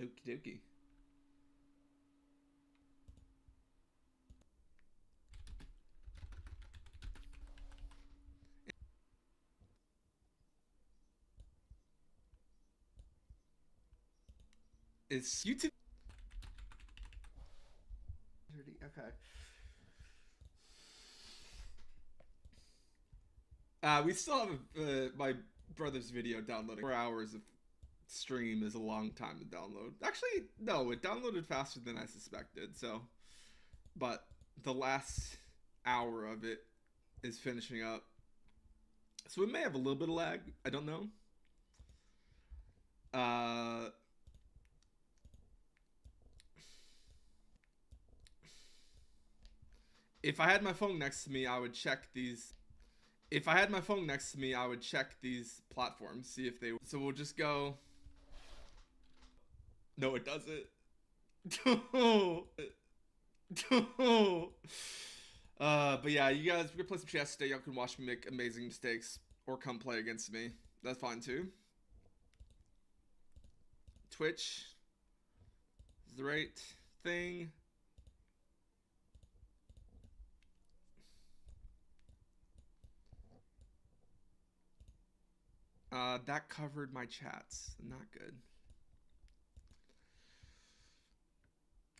Okie dokie. It's YouTube. Okay. We still have my brother's video downloading. 4 hours of stream is a long time to download. Actually, no, it downloaded faster than I suspected. So, but the last hour of it is finishing up. So it may have a little bit of lag. I don't know. Uh, if I had my phone next to me, I would check these. If I had my phone next to me, I would check these platforms, see if they. So we'll just go. No, it doesn't. But yeah, you guys, we can play some chess today. Y'all can watch me make amazing mistakes or come play against me. That's fine too. Twitch is the right thing. That covered my chats. Not good.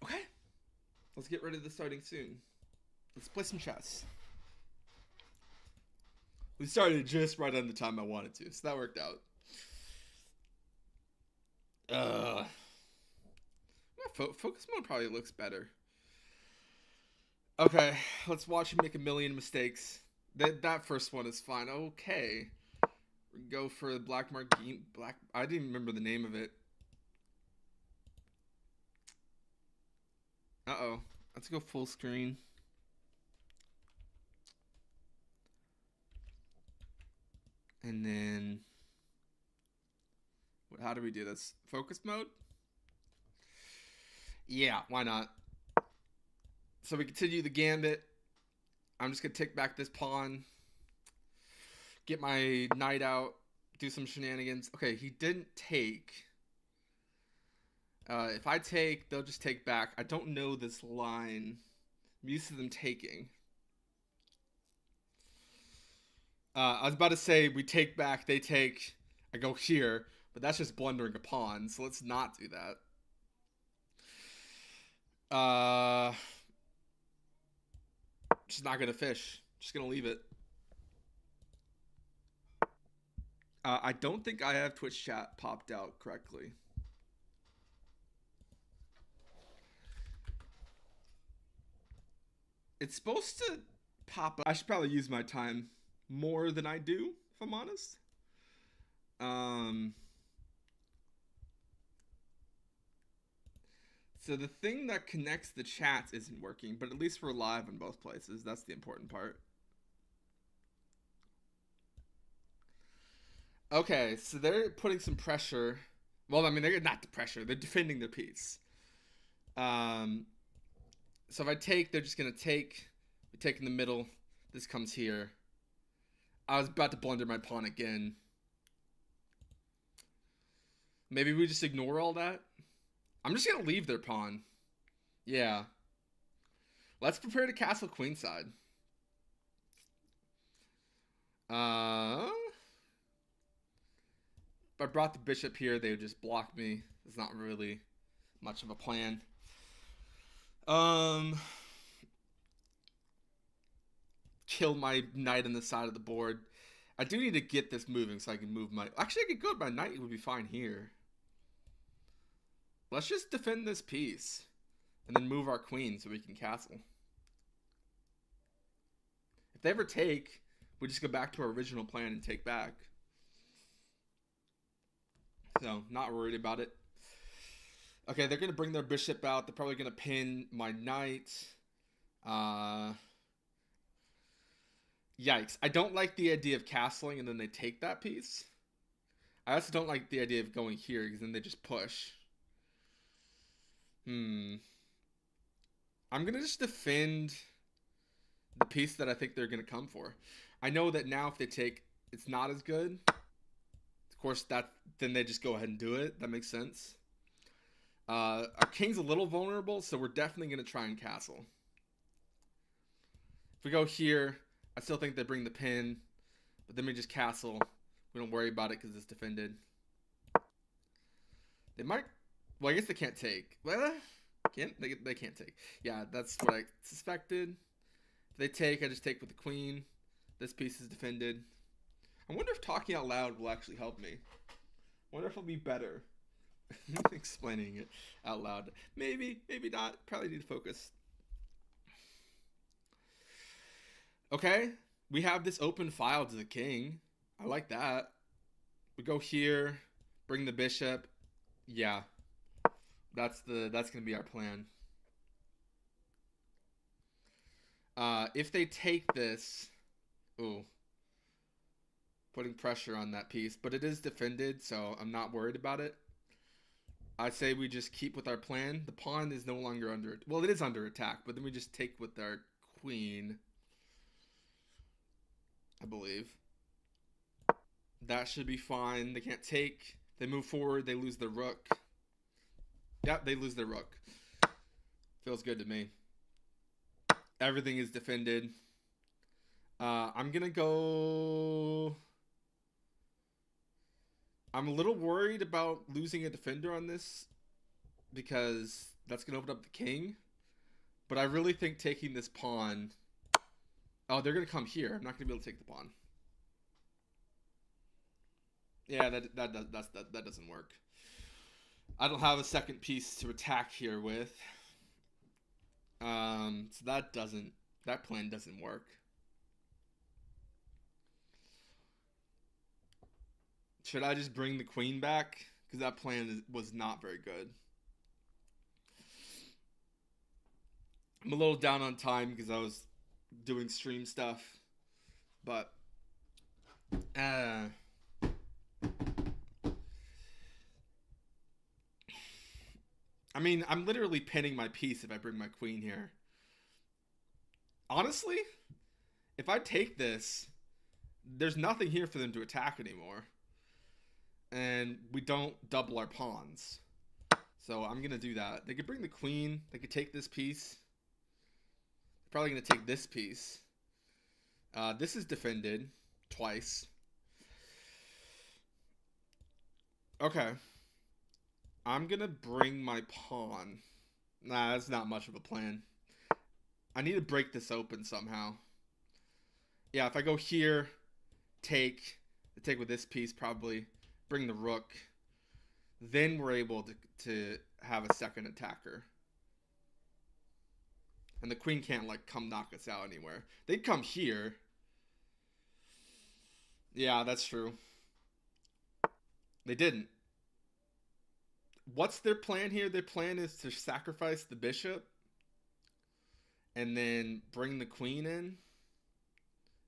Okay, let's get ready to starting soon. Let's play some chess. We started just right on the time I wanted to, so that worked out. Uh, focus mode probably looks better. Okay, let's watch him make a million mistakes. That first one is fine. Okay, go for the Black Margine. Black. I didn't even remember the name of it. Uh-oh. Let's go full screen. And then how do we do this? Focus mode? Yeah, why not? So we continue the gambit. I'm just gonna take back this pawn. Get my knight out. Do some shenanigans. Okay, he didn't take. If I take, they'll just take back. I don't know this line. I'm used to them taking. I was about to say we take back, they take. I go here, but that's just blundering a pawn. So let's not do that. Just not gonna fish. Just gonna leave it. I don't think I have Twitch chat popped out correctly. It's supposed to pop up. I should probably use my time more than I do, if I'm honest. So the thing that connects the chats isn't working, but at least we're live in both places. That's the important part. Okay, so they're putting some pressure. Well, I mean, they're not the pressure. They're defending their piece. Um, so if I take, they're just gonna take. We take in the middle. This comes here. I was about to blunder my pawn again. Maybe we just ignore all that. I'm just gonna leave their pawn. Yeah. Let's prepare to castle queenside. If I brought the bishop here, they would just block me. It's not really much of a plan. Kill my knight on the side of the board. I do need to get this moving so I can move my. Actually, I could go. My knight would be fine here. Let's just defend this piece and then move our queen so we can castle. If they ever take, we just go back to our original plan and take back. So, not worried about it. Okay, they're going to bring their bishop out. They're probably going to pin my knight. Yikes. I don't like the idea of castling and then they take that piece. I also don't like the idea of going here because then they just push. I'm going to just defend the piece that I think they're going to come for. I know that now if they take, it's not as good. Of course, then they just go ahead and do it. That makes sense. Our king's a little vulnerable, so we're definitely going to try and castle. If we go here, I still think they bring the pin, but then we just castle. We don't worry about it because it's defended. They might... Well, I guess they can't take. Well, they can't take. Yeah, that's what I suspected. If they take, I just take with the queen. This piece is defended. I wonder if talking out loud will actually help me. I wonder if it'll be better explaining it out loud. Maybe, maybe not. Probably need to focus. Okay, we have this open file to the king. I like that. We go here, bring the bishop. Yeah, that's gonna be our plan. If they take this, ooh, putting pressure on that piece, but it is defended, so I'm not worried about it. I say we just keep with our plan. The pawn is no longer under, well, it is under attack, but then we just take with our queen, I believe. That should be fine. They can't take. They move forward. They lose their rook. Yep, they lose their rook. Feels good to me. Everything is defended. I'm going to go... I'm a little worried about losing a defender on this because that's going to open up the king. But I really think taking this pawn... Oh, they're going to come here. I'm not going to be able to take the pawn. Yeah, that doesn't work. I don't have a second piece to attack here with. So that plan doesn't work. Should I just bring the queen back? Because that plan was not very good. I'm a little down on time because I was doing stream stuff. But, I mean, I'm literally pinning my piece if I bring my queen here. Honestly, if I take this, there's nothing here for them to attack anymore. And we don't double our pawns. So I'm going to do that. They could bring the queen. They could take this piece. They're probably going to take this piece. This is defended twice. Okay. I'm going to bring my pawn. Nah, that's not much of a plan. I need to break this open somehow. Yeah, if I go here, take with this piece probably, bring the rook, then we're able to have a second attacker. And the queen can't, like, come knock us out anywhere. They'd come here. Yeah, that's true. They didn't. What's their plan here? Their plan is to sacrifice the bishop and then bring the queen in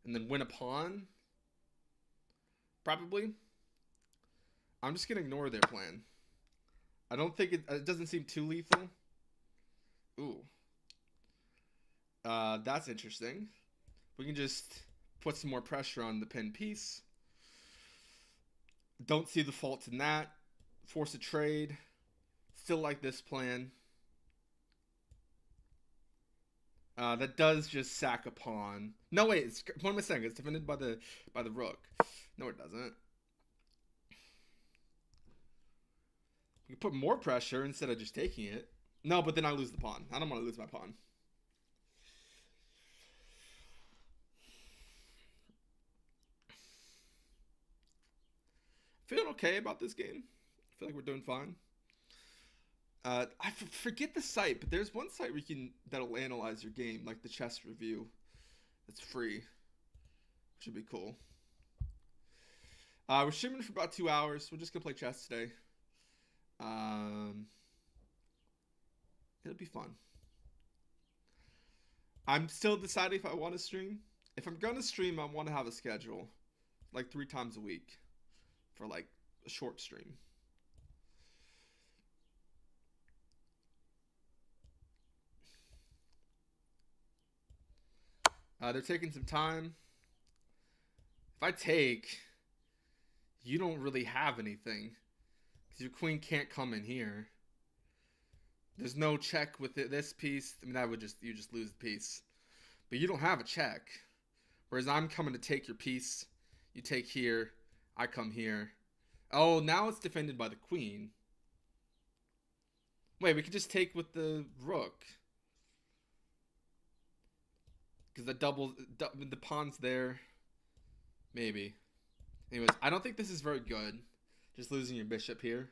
and then win a pawn. Probably. I'm just going to ignore their plan. I don't think it doesn't seem too lethal. Ooh. That's interesting. We can just put some more pressure on the pin piece. Don't see the fault in that. Force a trade. Still like this plan. That does just sack a pawn. No, wait. What am I saying? It's defended by the rook. No, it doesn't. We can put more pressure instead of just taking it. No, but then I lose the pawn. I don't want to lose my pawn. Feeling okay about this game. I feel like we're doing fine. I forget the site, but there's one site that'll analyze your game, like the Chess Review. It's free. Should be cool. We're streaming for about 2 hours. We're just gonna play chess today. It'll be fun. I'm still deciding if I want to stream. If I'm gonna stream, I want to have a schedule, like 3 times a week, for like a short stream. They're taking some time. If I take, you don't really have anything because your queen can't come in here. There's no check with this piece. I mean, that would you just lose the piece. But you don't have a check. Whereas I'm coming to take your piece. You take here. I come here. Oh, now it's defended by the queen. Wait, we could just take with the rook. Because the pawn's there. Maybe. Anyways, I don't think this is very good. Just losing your bishop here.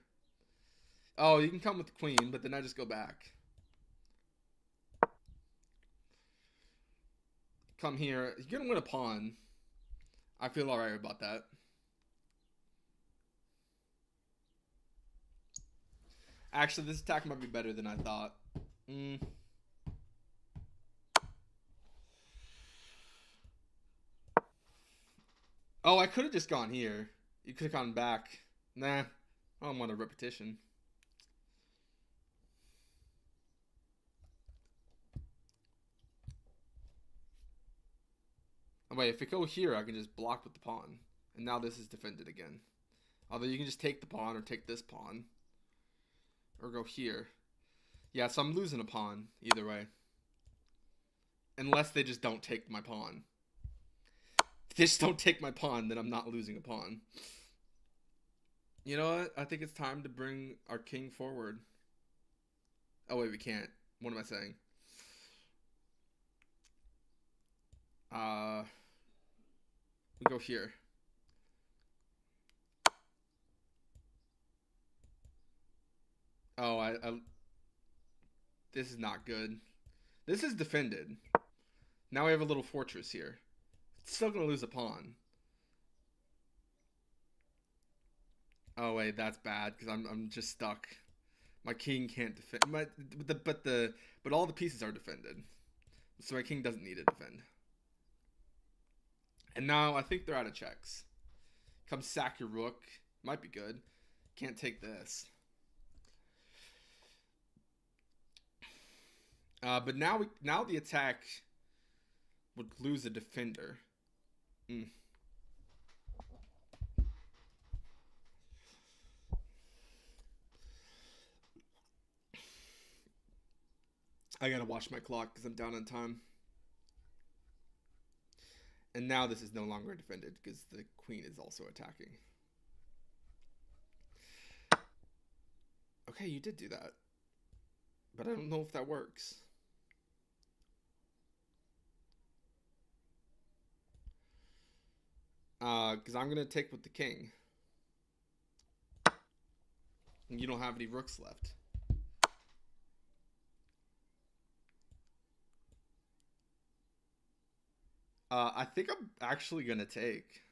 Oh, you can come with the queen, but then I just go back. Come here. You're going to win a pawn. I feel alright about that. Actually, this attack might be better than I thought. Oh, I could have just gone here. You could have gone back. Nah, I don't want a repetition. Oh, wait, if I go here, I can just block with the pawn. And now this is defended again. Although you can just take the pawn or take this pawn. Or go here. Yeah, so I'm losing a pawn either way. Unless they just don't take my pawn. If they just don't take my pawn, then I'm not losing a pawn. You know what? I think it's time to bring our king forward. Oh, wait, we can't. What am I saying? We go here. Oh, this is not good. This is defended. Now we have a little fortress here. It's still gonna lose a pawn. Oh wait, that's bad because I'm just stuck. My king can't defend. But all the pieces are defended, so my king doesn't need to defend. And now I think they're out of checks. Come sack your rook. Might be good. Can't take this. But now the attack would lose a defender. I gotta watch my clock because I'm down on time. And now this is no longer defended because the queen is also attacking. Okay, you did do that. But I don't know if that works. Because I'm going to take with the king. And you don't have any rooks left. I think I'm actually going to take.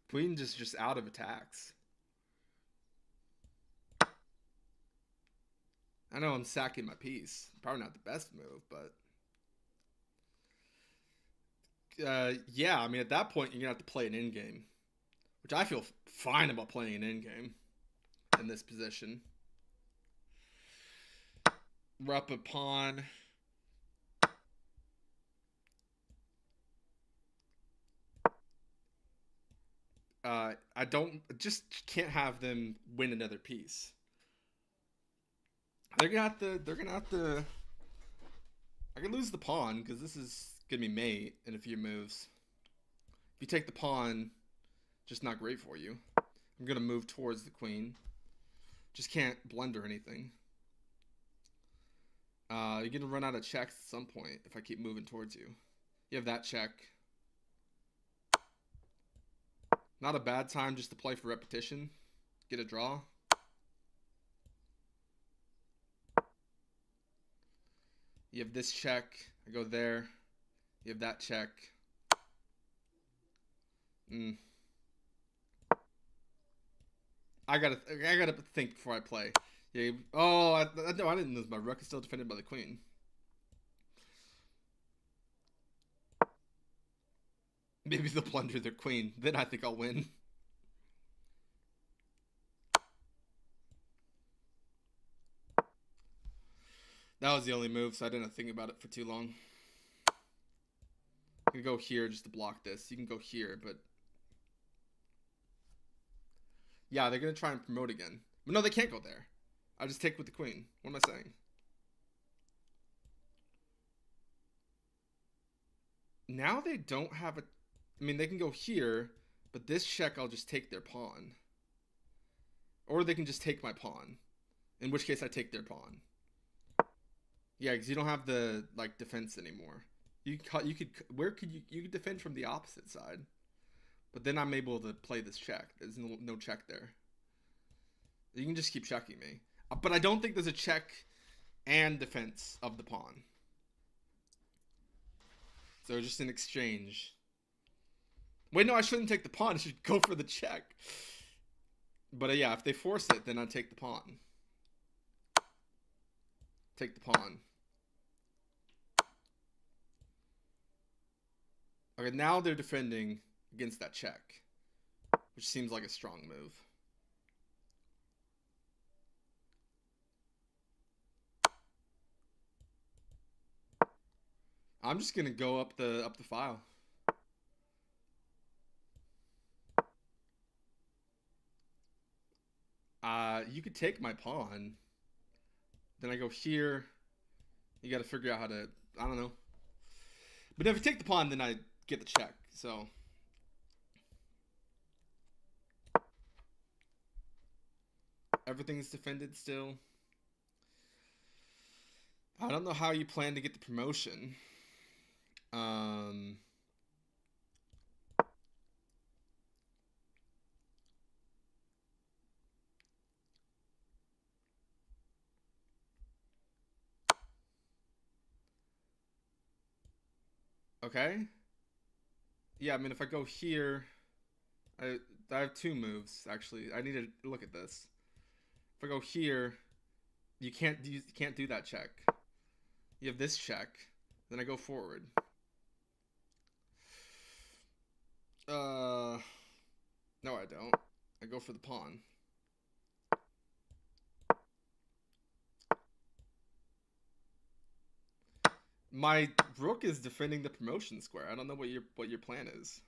Queen just out of attacks. I know I'm sacking my piece. Probably not the best move, but... yeah, I mean, at that point, you're going to have to play an endgame. Which I feel fine about playing an endgame in this position. We're up a pawn. I just can't have them win another piece. They're gonna have to. I can lose the pawn because this is gonna be mate in a few moves. If you take the pawn, just not great for you. I'm gonna move towards the queen. Just can't blunder anything. You're gonna run out of checks at some point if I keep moving towards you. You have that check. Not a bad time just to play for repetition. Get a draw. You have this check. I go there. You have that check. I gotta think before I play. Yeah. Oh, no, I didn't lose my rook. It's still defended by the queen. Maybe they'll plunder their queen. Then I think I'll win. That was the only move, so I didn't think about it for too long. I'm gonna go here just to block this. You can go here, but... yeah, they're gonna try and promote again. But no, they can't go there. I just take with the queen. What am I saying? Now they don't have a... I mean, they can go here, but this check, I'll just take their pawn. Or they can just take my pawn. In which case, I take their pawn. Yeah, because you don't have the, like, defense anymore. You could... Where could you... You could defend from the opposite side. But then I'm able to play this check. There's no check there. You can just keep checking me. But I don't think there's a check and defense of the pawn. So just an exchange. Wait, no, I shouldn't take the pawn. I should go for the check. But yeah, if they force it, then I take the pawn. Take the pawn. Okay, now they're defending against that check, which seems like a strong move. I'm just gonna go up the file. You could take my pawn. Then I go here. You got to figure out how to... I don't know. But if you take the pawn, then I get the check. So... Everything's defended still. I don't know how you plan to get the promotion. Okay. Yeah, I mean, if I go here, I have two moves actually. I need to look at this. If I go here, you can't do that check. You have this check. Then I go forward. No, I don't. I go for the pawn. My rook is defending the promotion square. I don't know what your plan is.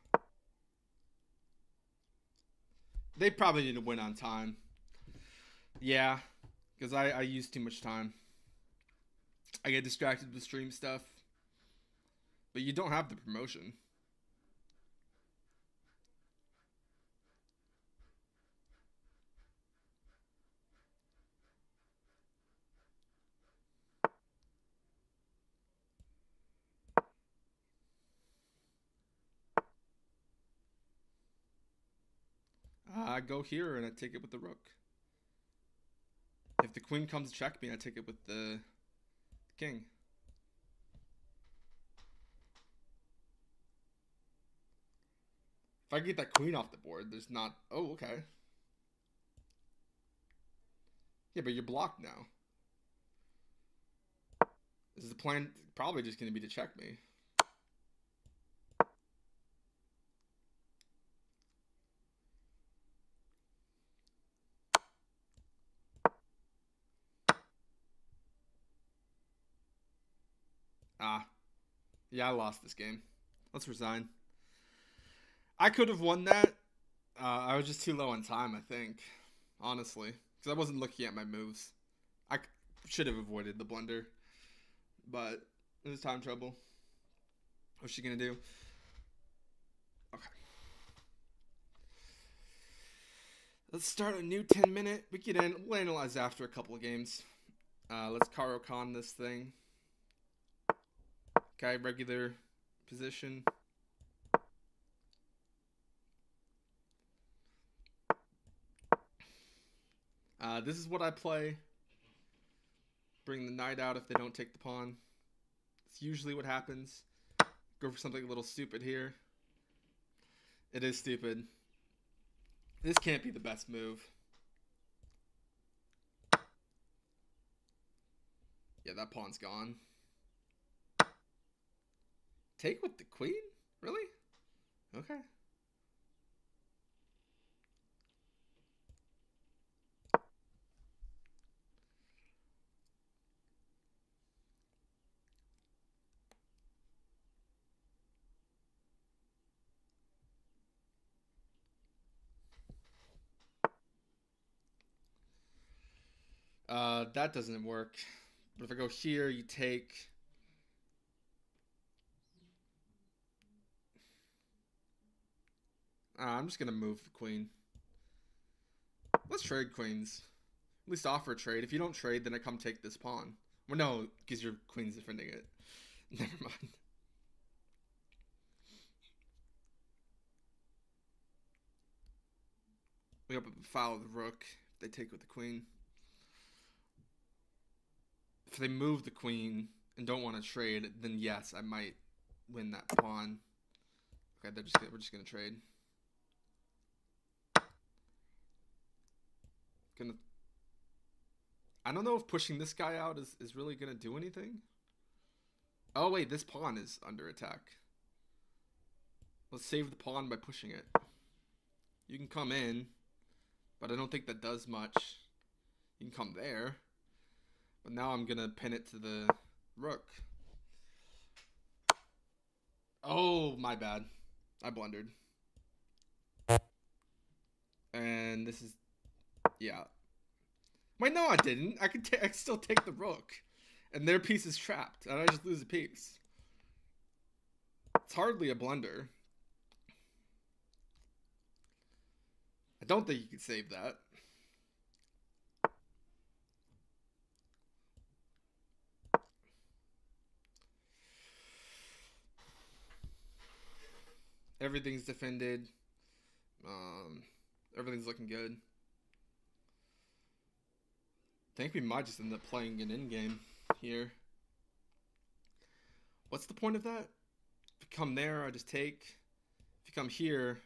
They probably need to win on time. Yeah, because I use too much time. I get distracted with stream stuff. But you don't have the promotion. I go here and I take it with the rook. If the queen comes to check me, I take it with the king. If I get that queen off the board, there's not... Oh, okay. Yeah, but you're blocked now. Is the plan probably just going to be to check me? Yeah, I lost this game. Let's resign. I could have won that. I was just too low on time, I think. Honestly. Because I wasn't looking at my moves. I should have avoided the blunder. But it was time trouble. What's she going to do? Okay. Let's start a new 10-minute. We'll analyze after a couple of games. Let's Caro-Kann this thing. Okay, regular position. This is what I play. Bring the knight out if they don't take the pawn. It's usually what happens. Go for something a little stupid here. It is stupid. This can't be the best move. Yeah, that pawn's gone. Take with the queen? Really? Okay. That doesn't work. But if I go here, you take. I'm just gonna move the queen. Let's trade queens. At least offer a trade. If you don't trade, then I come take this pawn. Well, no, because your queen's defending it. Never mind. We up a foul of the rook. They take with the queen. If they move the queen and don't want to trade, then yes, I might win that pawn. Okay, we're just gonna trade. I don't know if pushing this guy out is really gonna do anything. Oh wait, this pawn is under attack. Let's save the pawn by pushing it. You can come in, but I don't think that does much. You can come there, but now I'm gonna pin it to the rook. Oh, my bad. I blundered. And this is, yeah. Wait, no, I didn't. I could still take the rook, and their piece is trapped, and I just lose a piece. It's hardly a blunder. I don't think you can save that. Everything's defended. Everything's looking good. I think we might just end up playing an endgame here. What's the point of that? If you come there, I just take. If you come here,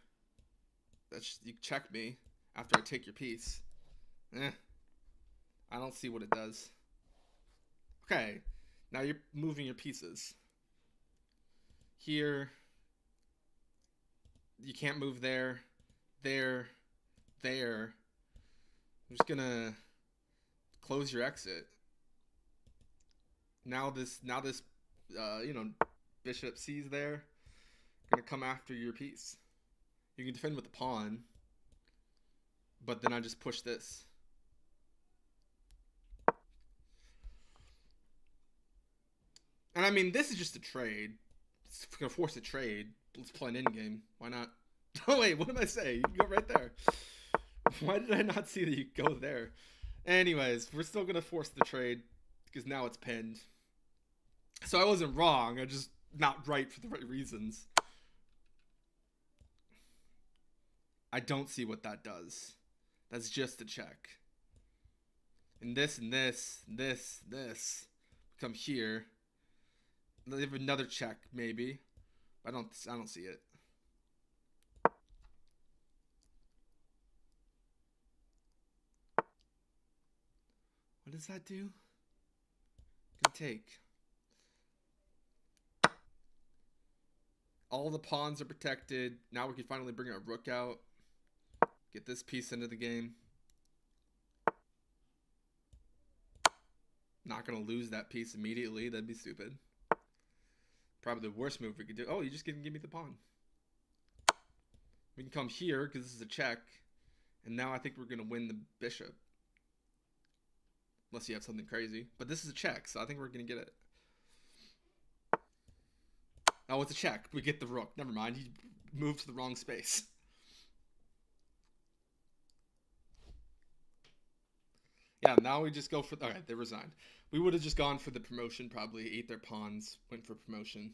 you check me after I take your piece. I don't see what it does. Okay, now you're moving your pieces. Here, you can't move there, there, there. I'm just gonna close your exit. Now this, bishop C's there. Gonna come after your piece. You can defend with the pawn, but then I just push this. And I mean, this is just a trade. It's gonna force a trade. Let's play an endgame. Why not? Oh wait, what did I say? You can go right there. Why did I not see that you go there? Anyways, we're still gonna force the trade because now it's pinned. So I wasn't wrong. I just not right for the right reasons. I don't see what that does. That's just a check. And this and this, this come here. They have another check maybe. I don't see it. What does that do? Good take. All the pawns are protected. Now we can finally bring our rook out. Get this piece into the game. Not going to lose that piece immediately. That'd be stupid. Probably the worst move we could do. Oh, you just give me the pawn. We can come here because this is a check. And now I think we're going to win the bishop. Unless you have something crazy. But this is a check, so I think we're going to get it. Oh, it's a check. We get the rook. Never mind. He moved to the wrong space. Yeah, now we just go for... Okay, they resigned. We would have just gone for the promotion, probably. Ate their pawns. Went for promotion.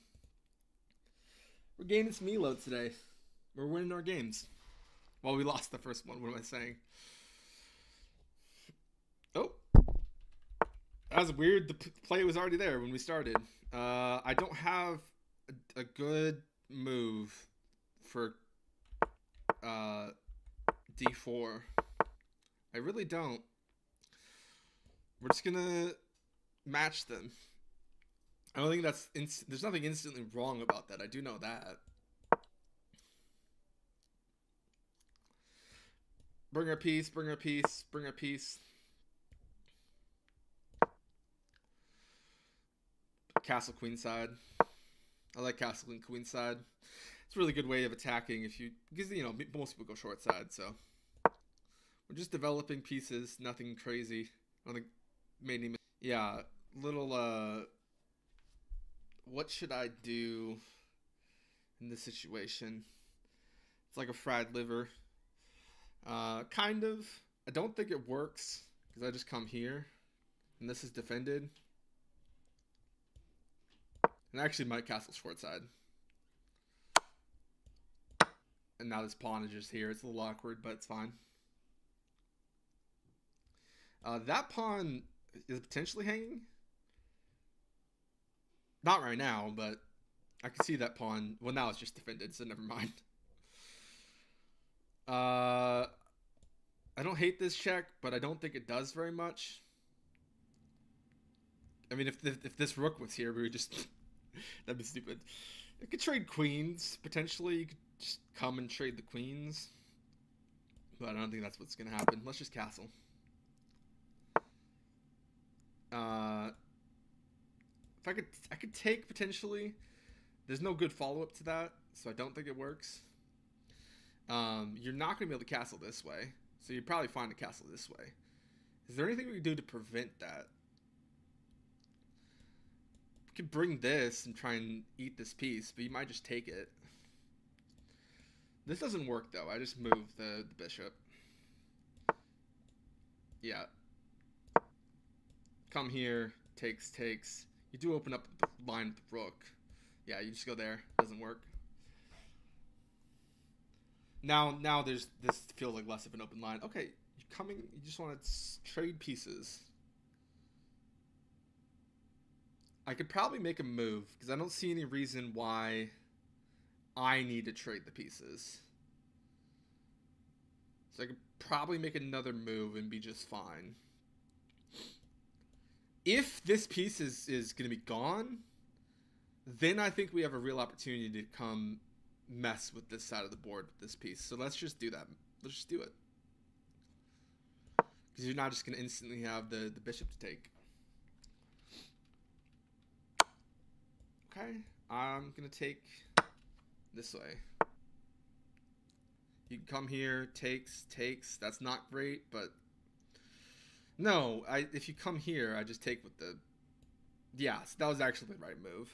We're gaining some elo today. We're winning our games. Well, we lost the first one. What am I saying? Oh. That was weird. The play was already there when we started. I don't have a good move for d4. I really don't. We're just gonna match them. I don't think that's there's nothing instantly wrong about that. I do know that. Bring our piece, bring our piece, bring our piece. Castle queenside. I like castle and queenside. It's a really good way of attacking because most people go short side, so we're just developing pieces, nothing crazy. I don't think made any. Yeah, little. What should I do in this situation? It's like a fried liver. Kind of. I don't think it works because I just come here, and this is defended, and I actually might castle short side. And now this pawn is just here. It's a little awkward, but it's fine. That pawn is potentially hanging. Not right now, but I can see that pawn. Well, now it's just defended, so never mind. I don't hate this check, but I don't think it does very much. I mean, if this rook was here, we would just... That'd be stupid. You could trade queens, potentially. You could just come and trade the queens. But I don't think that's what's going to happen. Let's just castle. If I could take, potentially. There's no good follow-up to that, so I don't think it works. You're not going to be able to castle this way, so you'd probably find a castle this way. Is there anything we can do to prevent that? We could bring this and try and eat this piece, but you might just take it. This doesn't work, though. I just moved the bishop. Yeah. Come here. Takes. You do open up the line with the rook. Yeah, you just go there. Doesn't work. Now this feels like less of an open line. Okay, you're coming. You just want to trade pieces. I could probably make a move because I don't see any reason why I need to trade the pieces. So I could probably make another move and be just fine. If this piece is going to be gone, then I think we have a real opportunity to come mess with this side of the board with this piece. So let's just do that. Let's just do it. Because you're not just going to instantly have the bishop to take. Okay. I'm going to take this way. You can come here. Takes. That's not great, but... No, if you come here, I just take with the... Yes, that was actually the right move.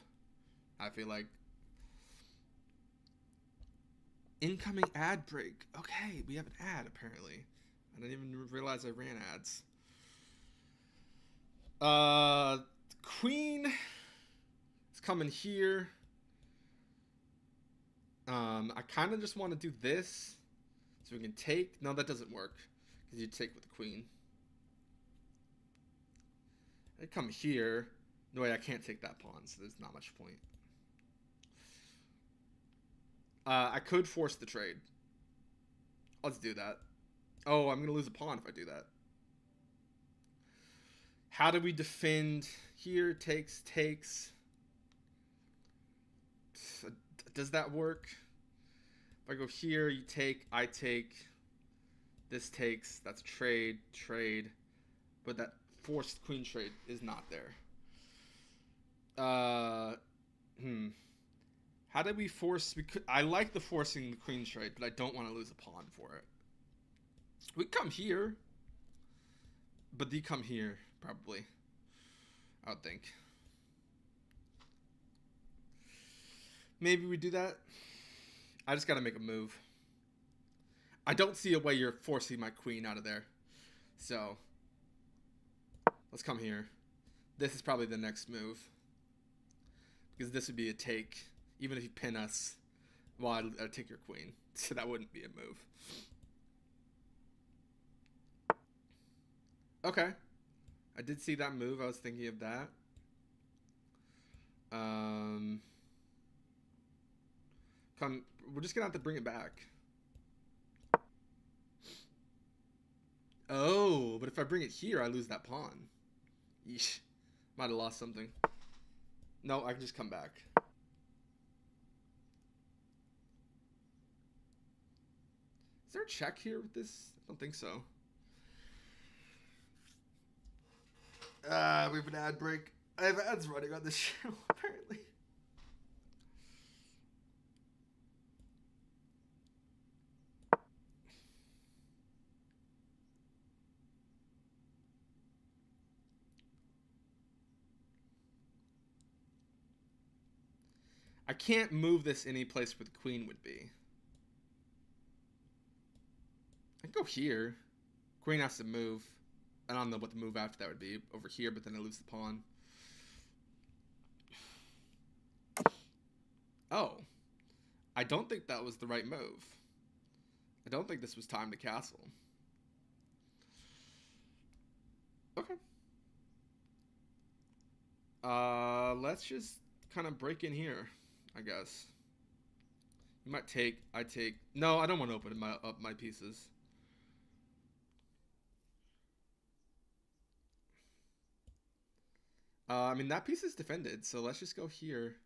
I feel like... Incoming ad break. Okay, we have an ad, apparently. I didn't even realize I ran ads. Queen is coming here. I kind of just want to do this. So we can take... No, that doesn't work. Because you take with the queen. I come here. No way, I can't take that pawn, so there's not much point. I could force the trade. Let's do that. Oh, I'm going to lose a pawn if I do that. How do we defend here? Takes. Does that work? If I go here, you take, I take. This takes. That's trade. But that forced queen trade is not there. How did we force... I like the forcing the queen trade, but I don't want to lose a pawn for it. We come here. But they come here, probably. I would think. Maybe we do that. I just got to make a move. I don't see a way you're forcing my queen out of there. So... Let's come here. This is probably the next move. Because this would be a take. Even if you pin us, well, I'd take your queen. So that wouldn't be a move. Okay. I did see that move. I was thinking of that. We're just going to have to bring it back. Oh, but if I bring it here, I lose that pawn. Yeesh. Might have lost something. No, I can just come back. Is there a check here with this? I don't think so. We have an ad break. I have ads running on this channel, apparently. I can't move this any place where the queen would be. I can go here. Queen has to move. I don't know what the move after that would be. Over here, but then I lose the pawn. Oh. I don't think that was the right move. I don't think this was time to castle. Okay. Let's just kind of break in here, I guess. You might take, I take. No, I don't want to open up my pieces. I mean, that piece is defended, so let's just go here.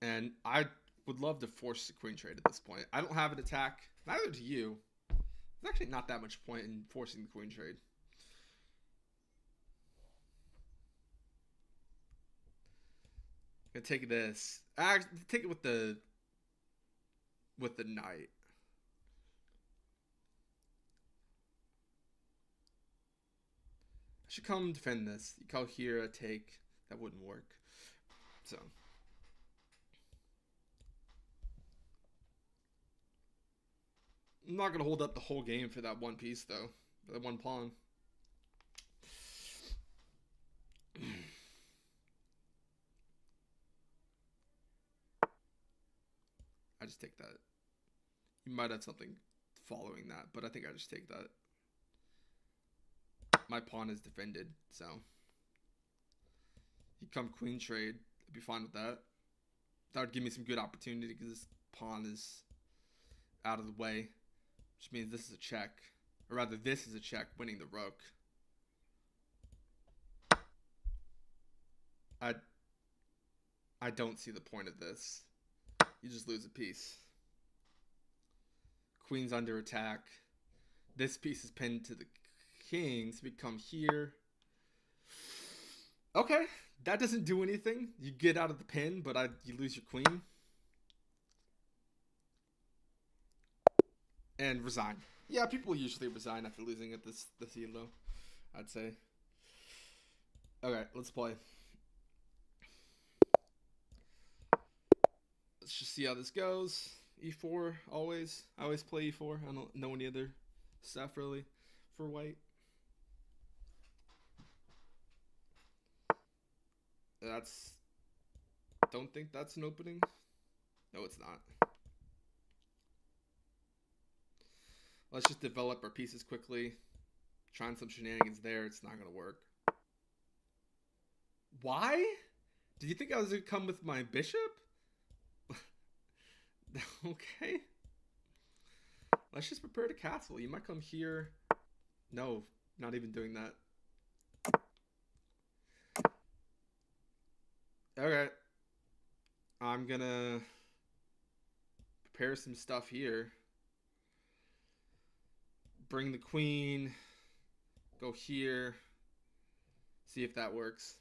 And I would love to force the queen trade at this point. I don't have an attack. Neither do you. There's actually not that much point in forcing the queen trade. I'm gonna take this. Take it with the knight. I should come defend this. You call here a take. That wouldn't work. So. I'm not going to hold up the whole game for that one piece, though. For that one pawn. I just take that. You might have something following that, but I think I just take that. My pawn is defended, so. You come queen trade, I'd be fine with that. That would give me some good opportunity because this pawn is out of the way. Which means this is a check. Or rather, this is a check, winning the rook. I don't see the point of this. You just lose a piece. Queen's under attack. This piece is pinned to the king, so we come here. Okay, that doesn't do anything. You get out of the pin, but you lose your queen. And resign. Yeah, people usually resign after losing at this elo, I'd say. Okay, let's play. Let's just see how this goes. E4, always. I always play E4. I don't know any other stuff, really, for white. Don't think that's an opening. No, it's not. Let's just develop our pieces quickly. Trying some shenanigans there. It's not going to work. Why? Did you think I was going to come with my bishop? Okay. Let's just prepare to castle. You might come here. No, not even doing that. Okay. I'm going to prepare some stuff here. Bring the queen, go here, see if that works.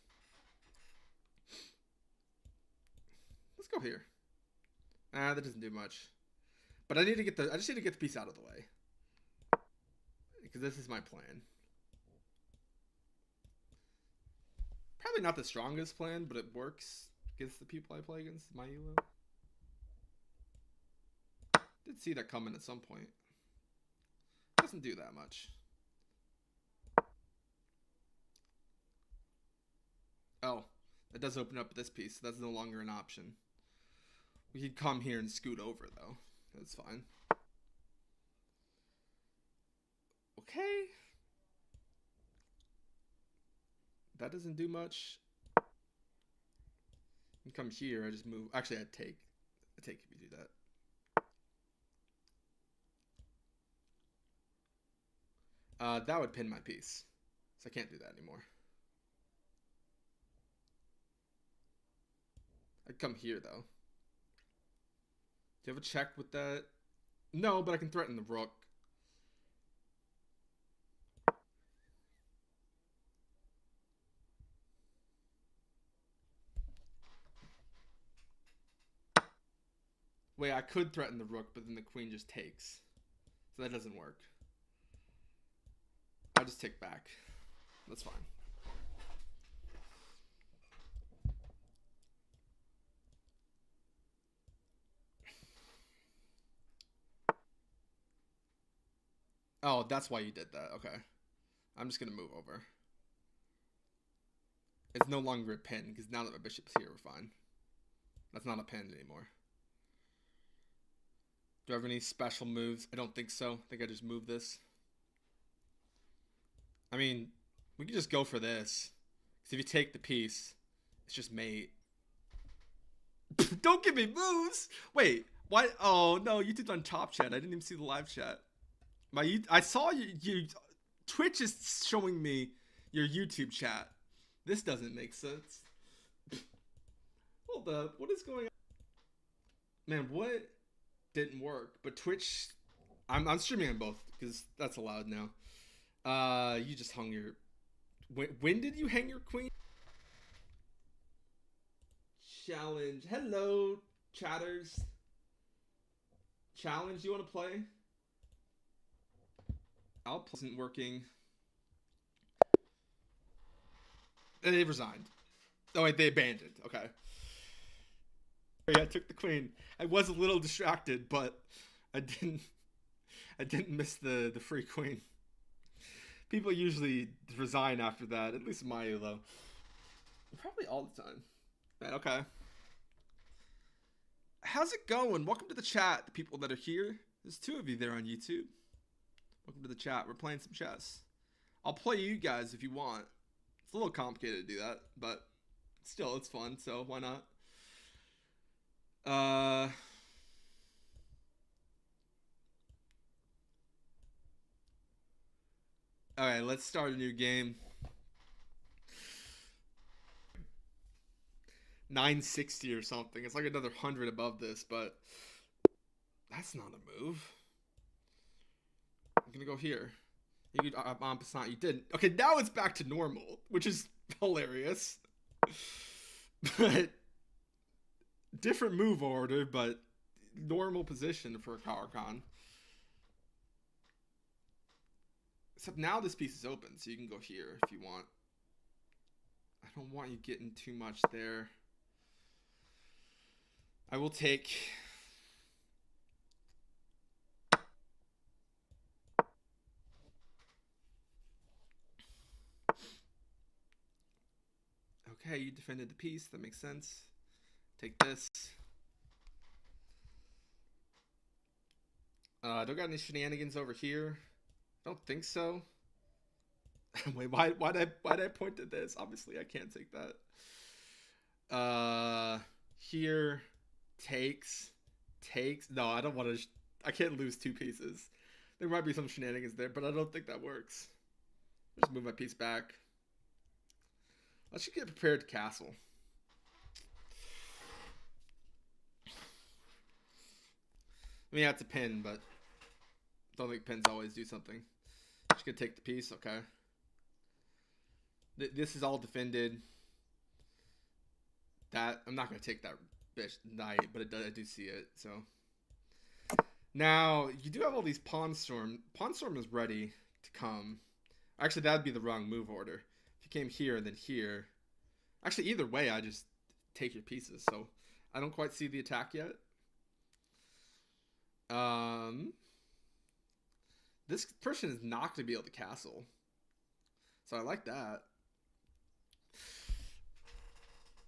Let's go here. That doesn't do much. But I just need to get the piece out of the way. Because this is my plan. Probably not the strongest plan, but it works against the people I play against, my elo. Did see that coming at some point. Doesn't do that much. Oh, that does open up this piece. So that's no longer an option. We could come here and scoot over, though. That's fine. Okay. That doesn't do much. You come here, I just move. Actually, I'd take. I'd take if you do that. That would pin my piece. So I can't do that anymore. I'd come here, though. Do you have a check with that? No, but I can threaten the rook. Wait, I could threaten the rook, but then the queen just takes. So that doesn't work. I'll just take back. That's fine. Oh, that's why you did that. Okay. I'm just gonna move over. It's no longer a pin, because now that my bishop's here, we're fine. That's not a pin anymore. Do I have any special moves? I don't think so. I think I just move this. I mean, we could just go for this. Because if you take the piece, it's just mate. Don't give me moves! Wait, why? Oh, no, YouTube's on top chat. I didn't even see the live chat. I saw you. Twitch is showing me your YouTube chat. This doesn't make sense. Hold up. What is going on? Man, what didn't work? But Twitch, I'm streaming on both because that's allowed now. You just hung your. When did you hang your queen? Challenge. Hello, chatters. Challenge. You want to play? Alp isn't working. And they resigned. Oh wait, they abandoned. Okay. Yeah, I took the queen. I was a little distracted, but I didn't miss the free queen. People usually resign after that, at least my though. Probably all the time. Man, okay. How's it going? Welcome to the chat, the people that are here. There's 2 of you there on YouTube. Welcome to the chat. We're playing some chess. I'll play you guys if you want. It's a little complicated to do that, but still, it's fun, so why not? Alright, let's start a new game. 960 or something. It's like another 100 above this, but that's not a move. I'm gonna go here. You could, you didn't. Okay, now it's back to normal, which is hilarious. But different move order, but normal position for Caro-Kann. Except now this piece is open, so you can go here if you want. I don't want you getting too much there. I will take... Okay, you defended the piece. That makes sense. Take this. Don't got any shenanigans over here. Don't think so. Wait, why did I point to this? Obviously, I can't take that. Here, takes. No, I don't want to. I can't lose 2 pieces. There might be some shenanigans there, but I don't think that works. Just move my piece back. Let's just get prepared to castle. I mean, yeah, it's a pin, but don't think pins always do something. Just gonna take the piece, okay. This is all defended. That I'm not gonna take that knight, but I do see it. So now you do have all these pawn storm. Pawn storm is ready to come. Actually, that'd be the wrong move order. If you came here and then here. Actually, either way, I just take your pieces. So I don't quite see the attack yet. This person is not going to be able to castle. So I like that.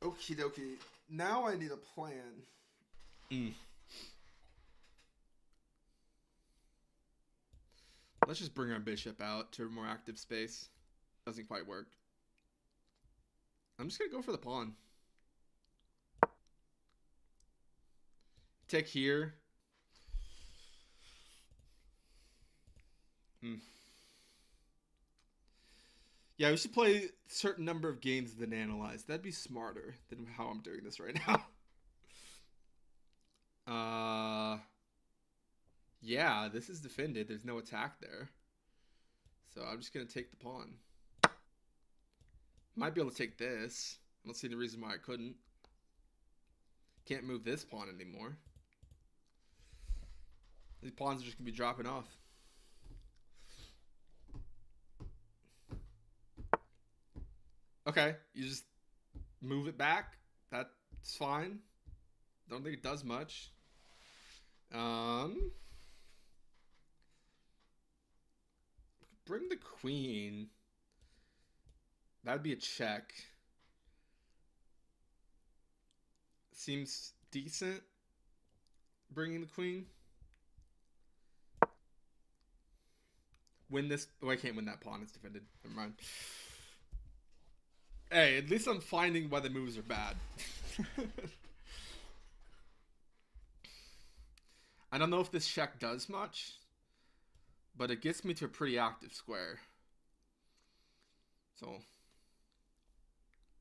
Okie dokie. Now I need a plan. Let's just bring our bishop out to a more active space. Doesn't quite work. I'm just going to go for the pawn. Take here. Yeah, we should play a certain number of games then analyze. That'd be smarter than how I'm doing this right now. Yeah, this is defended. There's no attack there. So I'm just going to take the pawn. Might be able to take this. I don't see any reason why I couldn't. Can't move this pawn anymore. These pawns are just going to be dropping off. Okay, you just move it back. That's fine. Don't think it does much. bring the queen. That'd be a check. Seems decent. Bringing the queen. Win this. Oh, I can't win that pawn. It's defended. Never mind. Hey, at least I'm finding why the moves are bad. I don't know if this check does much, but it gets me to a pretty active square. So,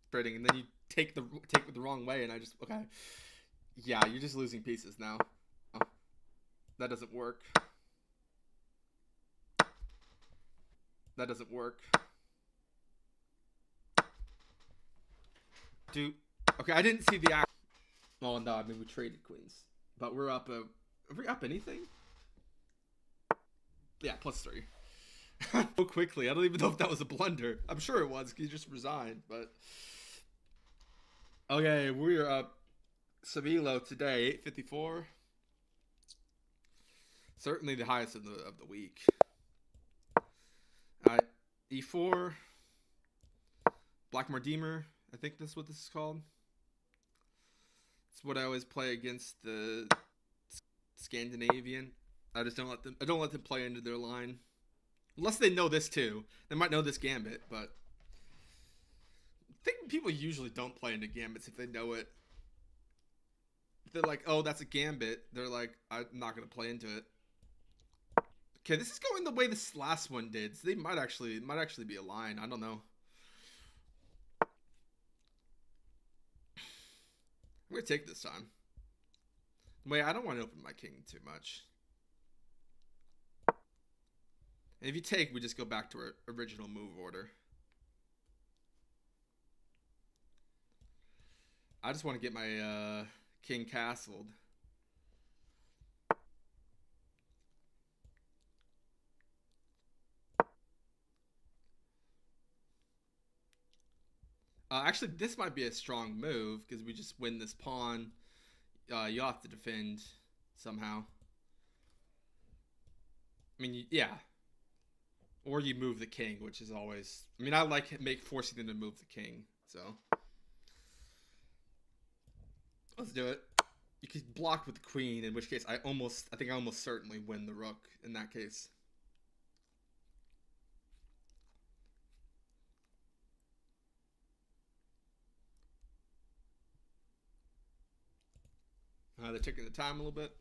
spreading, and then you take it the wrong way, and I just okay. Yeah, you're just losing pieces now. Oh, that doesn't work. That doesn't work. Dude, okay, I didn't see the act. Oh no, I mean we traded queens, but we're up. Are we up anything? Yeah, +3. So quickly, I don't even know if that was a blunder. I'm sure it was because he just resigned. But okay, we're up. Sevilla today, 854. Certainly the highest of the week. E4. Black Mardemer. I think that's what this is called. It's what I always play against the Scandinavian. I just don't let them. I don't let them play into their line, unless they know this too. They might know this gambit, but I think people usually don't play into gambits if they know it. If they're like, "Oh, that's a gambit," they're like, "I'm not gonna play into it." Okay, this is going the way this last one did. So they might actually be a line. I don't know. I'm gonna take this time. Wait, I don't want to open my king too much. And if you take, we just go back to our original move order. I just want to get my king castled. Actually, this might be a strong move because we just win this pawn. You have to defend somehow. I mean, yeah. Or you move the king, which is always... I mean, I like forcing them to move the king, so... Let's do it. You could block with the queen, in which case I think I almost certainly win the rook in that case. They're taking the time a little bit.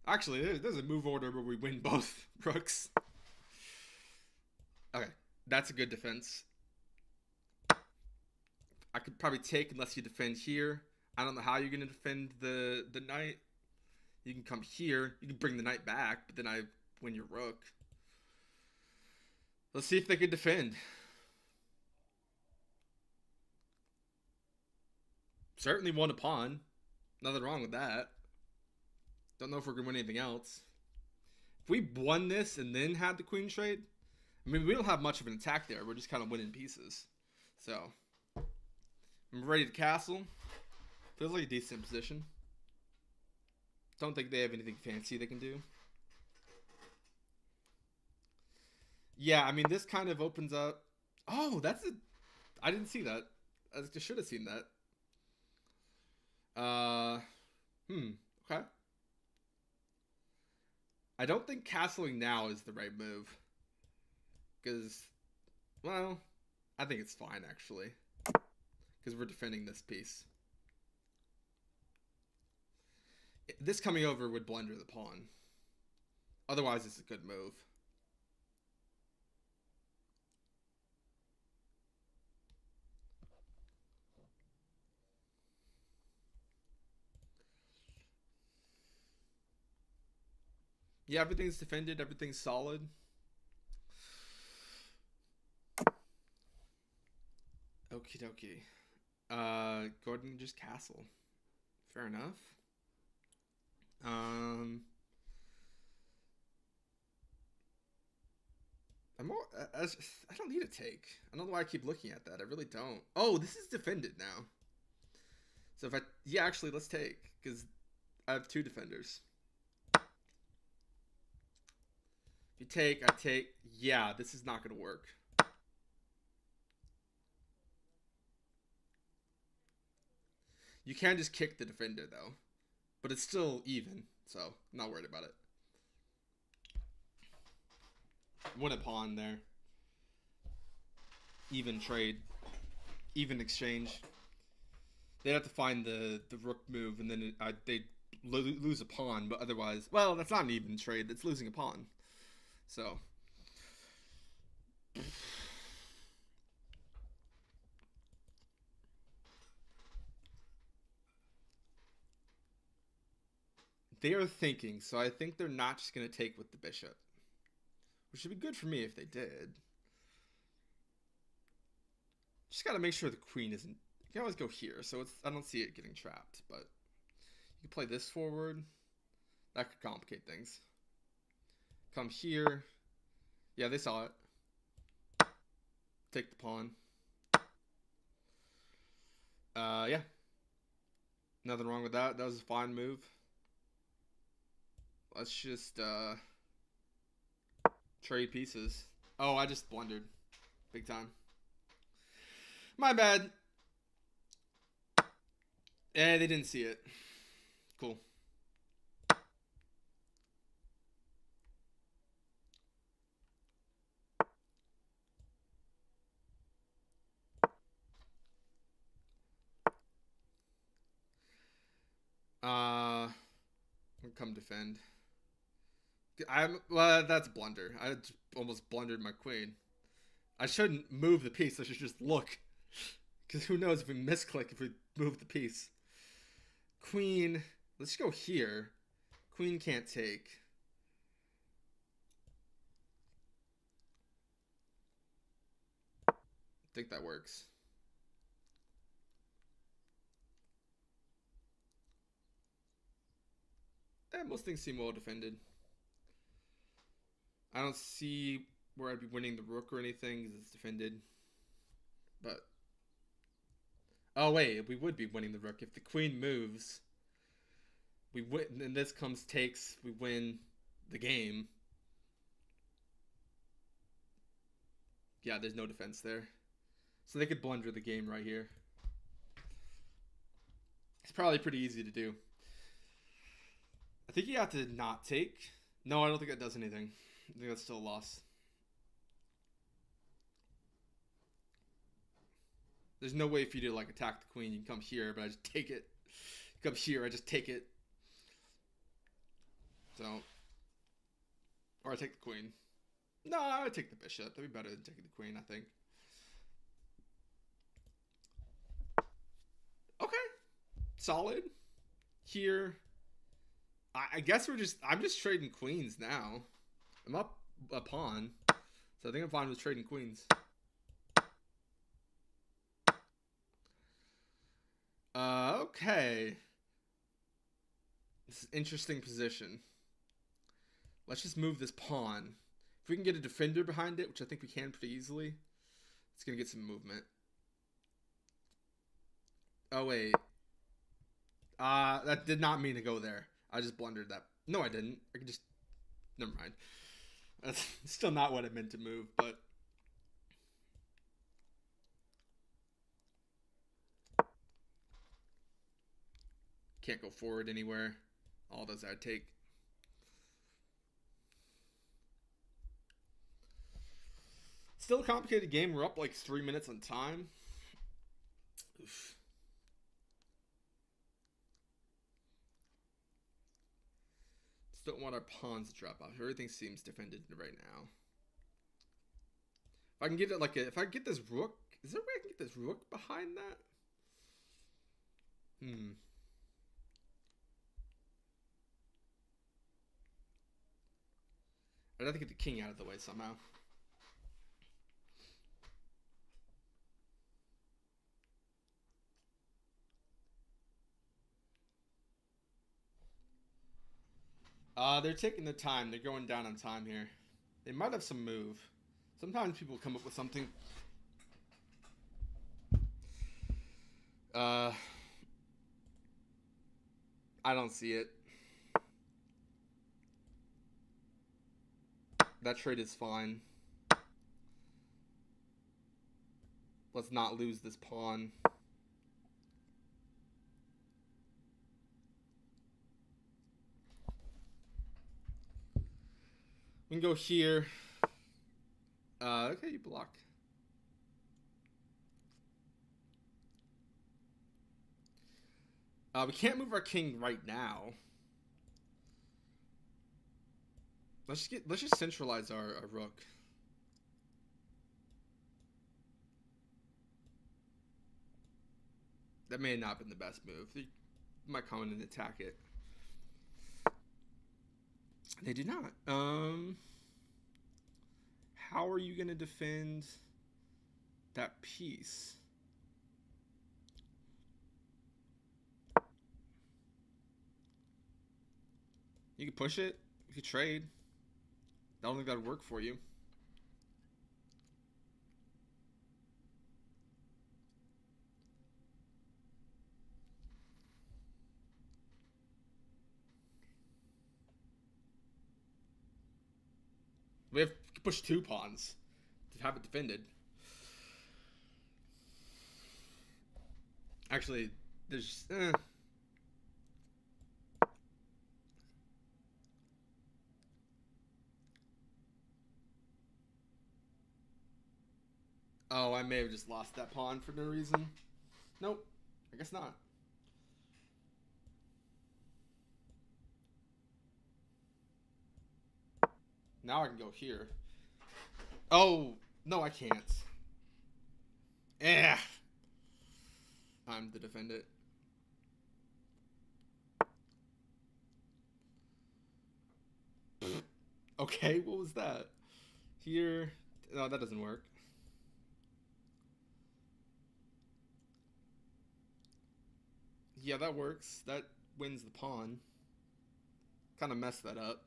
Actually, there's a move order where we win both rooks. Okay, that's a good defense. I could probably take unless you defend here. I don't know how you're going to defend the knight. You can come here. You can bring the knight back, but then I win your rook. Let's see if they can defend. Certainly won a pawn. Nothing wrong with that. Don't know if we're going to win anything else. If we won this and then had the queen trade, I mean, we don't have much of an attack there. We're just kind of winning pieces. So, I'm ready to castle. Feels like a decent position. Don't think they have anything fancy they can do. Yeah, I mean, this kind of opens up... Oh, that's a... I didn't see that. I just should have seen that. Okay. I don't think castling now is the right move. Because, well, I think it's fine, actually. Because we're defending this piece. This coming over would blunder the pawn. Otherwise, it's a good move. Yeah, everything's defended. Everything's solid. Okie dokie. Gordon just castle. Fair enough. I don't need a take. I don't know why I keep looking at that. I really don't. Oh, this is defended now. So if I... Yeah, actually, let's take. Because I have two defenders. If you take, I take. Yeah, this is not going to work. You can just kick the defender, though. But it's still even, so I'm not worried about it. Win a pawn there. Even trade. Even exchange. They'd have to find the rook move, and then they'd lose a pawn, but otherwise... Well, that's not an even trade. That's losing a pawn. So... They are thinking, so I think they're not just going to take with the bishop. Which would be good for me if they did. Just got to make sure the queen isn't... You can always go here, so I don't see it getting trapped, but... You can play this forward. That could complicate things. Come here. Yeah, they saw it. Take the pawn. Yeah. Nothing wrong with that. That was a fine move. Let's just, trade pieces. Oh, I just blundered. Big time. My bad. Eh, they didn't see it. Cool. Come defend. Well, that's a blunder. I almost blundered my queen. I shouldn't move the piece. I should just look. Because who knows if we misclick if we move the piece. Queen. Let's go here. Queen can't take. I think that works. Most things seem well defended. I don't see where I'd be winning the rook or anything because it's defended. But... Oh, wait. We would be winning the rook. If the queen moves, we win. And this comes takes. We win the game. Yeah, there's no defense there. So they could blunder the game right here. It's probably pretty easy to do. I think you have to not take. No, I don't think that does anything. I think that's still a loss. There's no way for you to like attack the queen. You can come here, but I just take it. You come here, I just take it. So, or I take the queen. No, I would take the bishop. That'd be better than taking the queen, I think. Okay, solid. Here, I guess I'm just trading queens now. I'm up a pawn, so I think I'm fine with trading queens. Okay. This is an interesting position. Let's just move this pawn. If we can get a defender behind it, which I think we can pretty easily, it's going to get some movement. Oh, wait. That did not mean to go there. I just blundered that. No, I didn't. I could just... Never mind. That's still not what I meant to move, but... Can't go forward anywhere. All those I'd take. Still a complicated game. We're up like 3 minutes on time. Oof. Just don't want our pawns to drop off. Everything seems defended right now. If I can get it like if I get this rook, is there a way I can get this rook behind that? I'd have to get the king out of the way somehow. They're taking their time. They're going down on time here. They might have some move. Sometimes people come up with something. I don't see it. That trade is fine. Let's not lose this pawn. We can go here. Okay, you block. We can't move our king right now. Let's just centralize our rook. That may not have been the best move. They might come in and attack it. They do not. How are you gonna defend that piece? You could push it. You could trade. I don't think that'd work for you. We have to push 2 pawns to have it defended. Actually, there's... Oh, I may have just lost that pawn for no reason. Nope, I guess not. Now I can go here. Oh, no, I can't. Eh. Time to defend it. Okay, what was that? Here. No, that doesn't work. Yeah, that works. That wins the pawn. Kind of messed that up.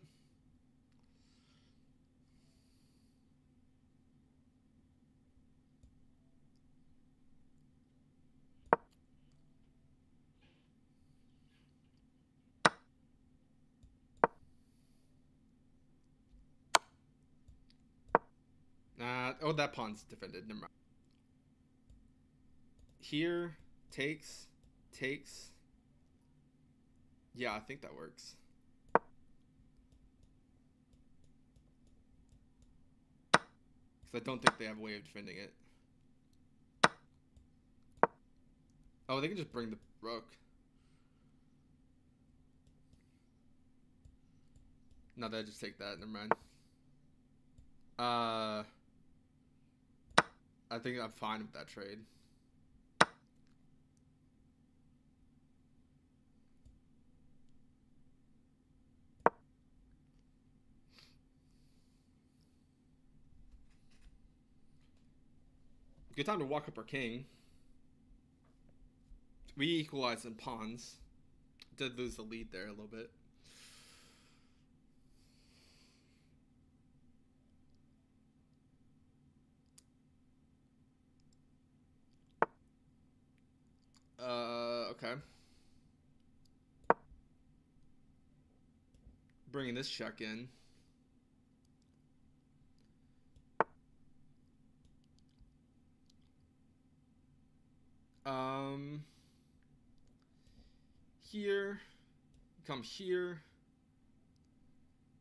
Oh, that pawn's defended. Never mind. Here, takes. Yeah, I think that works. Because I don't think they have a way of defending it. Oh, they can just bring the rook. No, they just take that. Never mind. I think I'm fine with that trade. Good time to walk up our king. We equalized in pawns. Did lose the lead there a little bit. Okay. Bringing this check in. Here. Come here.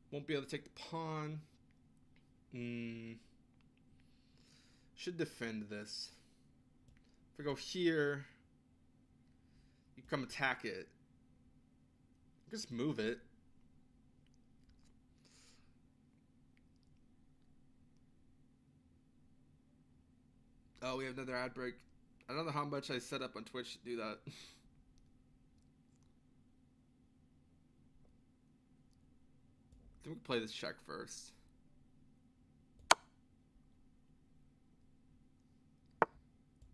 Won't be able to take the pawn. Should defend this. If I go here, you come attack it. Just move it. Oh, we have another ad break. I don't know how much I set up on Twitch to do that. Then we can play this check first.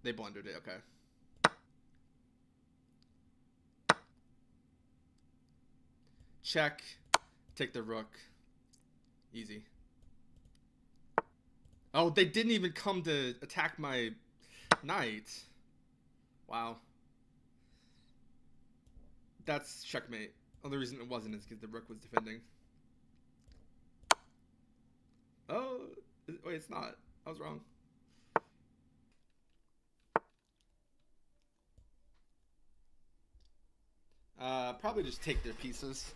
They blundered it, okay. Check. Take the rook. Easy. Oh, they didn't even come to attack my knight. Wow. That's checkmate. Only reason it wasn't is because the rook was defending. Oh, wait, it's not. I was wrong. Probably just take their pieces.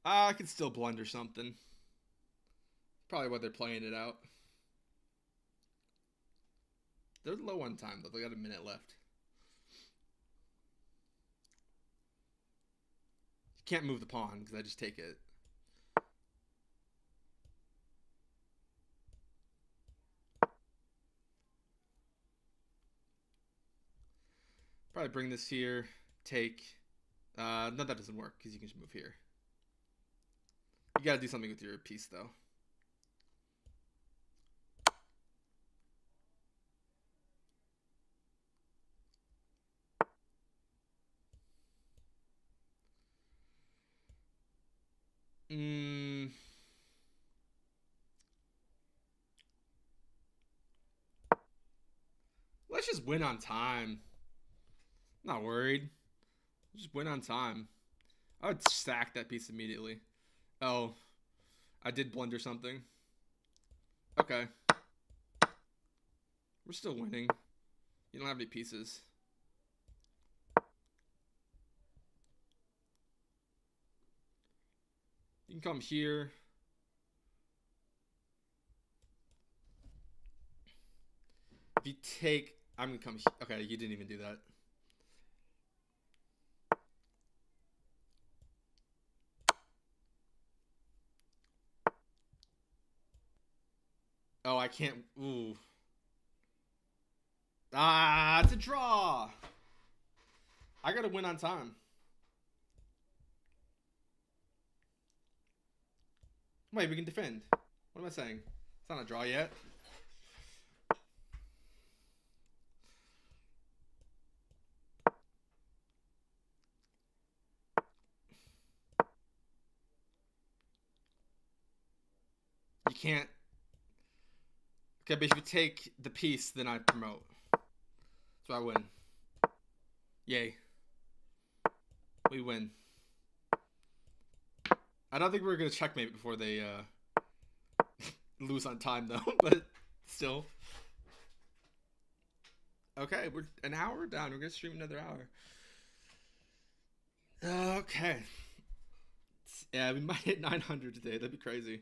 I could still blunder something. Probably why they're playing it out. They're low on time, though. They got a minute left. You can't move the pawn, because I just take it. Probably bring this here. Take. No, that doesn't work, because you can just move here. You gotta do something with your piece, though. Let's just win on time. I'm not worried. Just win on time. I would sack that piece immediately. Oh, I did blunder something. Okay. We're still winning. You don't have any pieces. You can come here. If you take... I'm going to come here. Okay, you didn't even do that. Oh, I can't... Ooh. Ah, it's a draw. I got to win on time. Wait, we can defend. What am I saying? It's not a draw yet. You can't... Okay, but if you take the piece, then I promote. So I win. Yay. We win. I don't think we're going to checkmate before they lose on time, though. But still. Okay, we're an hour down. We're going to stream another hour. Okay. Yeah, we might hit 900 today. That'd be crazy.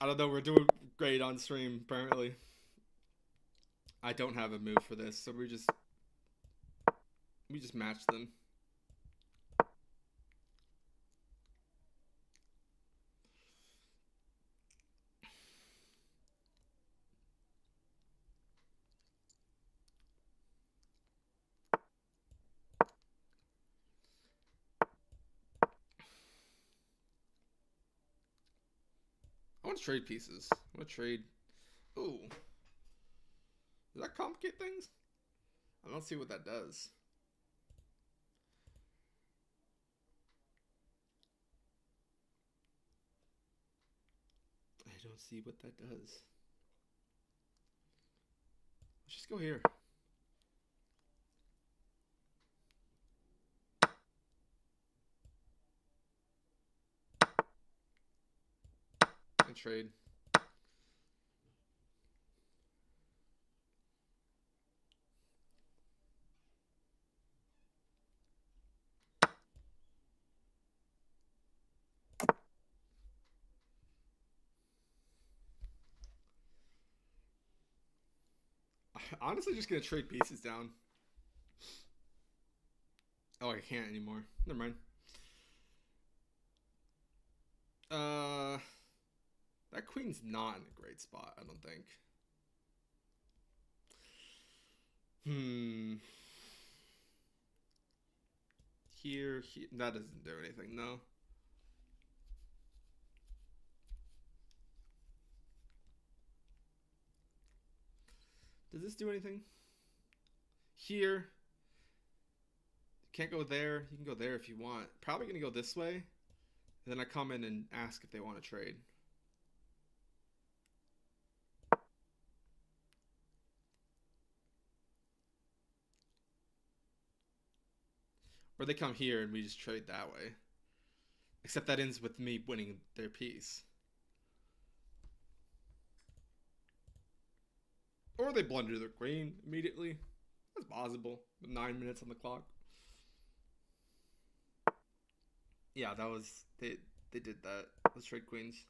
I don't know. We're doing great on stream, apparently. I don't have a move for this, so we just match them. I want to trade pieces. I want to trade... Ooh. Does that complicate things? I don't see what that does. I don't see what that does. Let's just go here. And trade. Honestly, just gonna trade pieces down. Oh, I can't anymore. Never mind. That queen's not in a great spot, I don't think. Here, that doesn't do anything, no. Does this do anything? Here. Can't go there. You can go there if you want. Probably gonna go this way. And then I come in and ask if they want to trade. Or they come here and we just trade that way. Except that ends with me winning their piece. Or they blunder their queen immediately. That's possible. With 9 minutes on the clock. Yeah, that was... They did that. Let's trade queens.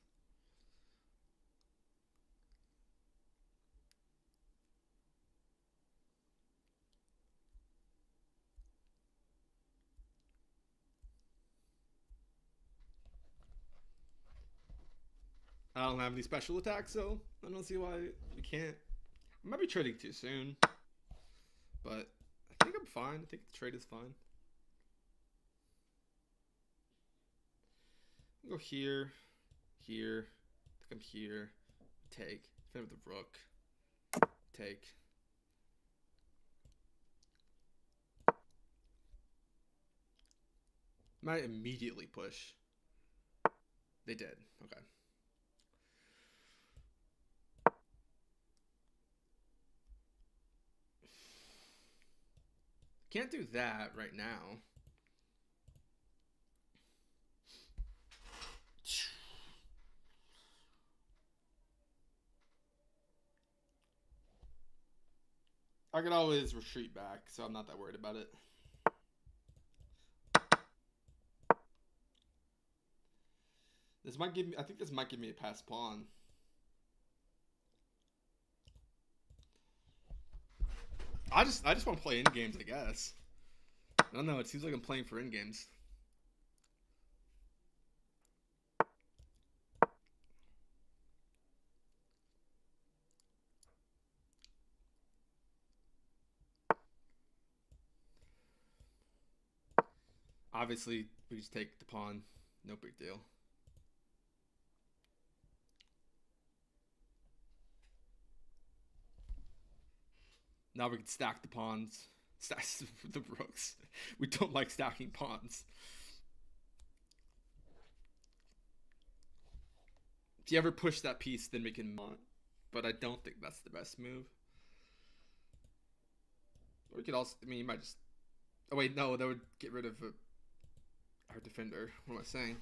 I don't have any special attacks, so I don't see why we can't. I might be trading too soon. But I think I'm fine. I think the trade is fine. Go here, here, come here, take, defend with the rook, take. Might immediately push. They did. Okay. Can't do that right now. I can always retreat back, so I'm not that worried about it. This might give me, I think this might give me a pass pawn. I just want to play end games, I guess. I don't know, it seems like I'm playing for end games. Obviously, we just take the pawn. No big deal. Now we can stack the pawns. Stack the rooks. We don't like stacking pawns. If you ever push that piece, then we can mount. But I don't think that's the best move. Or we could also, I mean, you might just... Oh wait, no, that would get rid of our defender. What am I saying?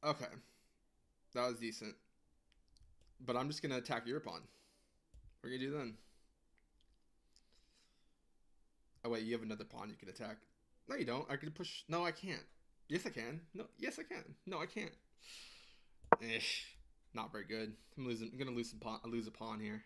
Okay. That was decent. But I'm just going to attack your pawn. What are you going to do then? Oh, wait, you have another pawn you can attack. No, you don't. I can push... No, I can't. Yes, I can. No, yes, I can. No, I can't. Not very good. I'm going to lose a pawn here.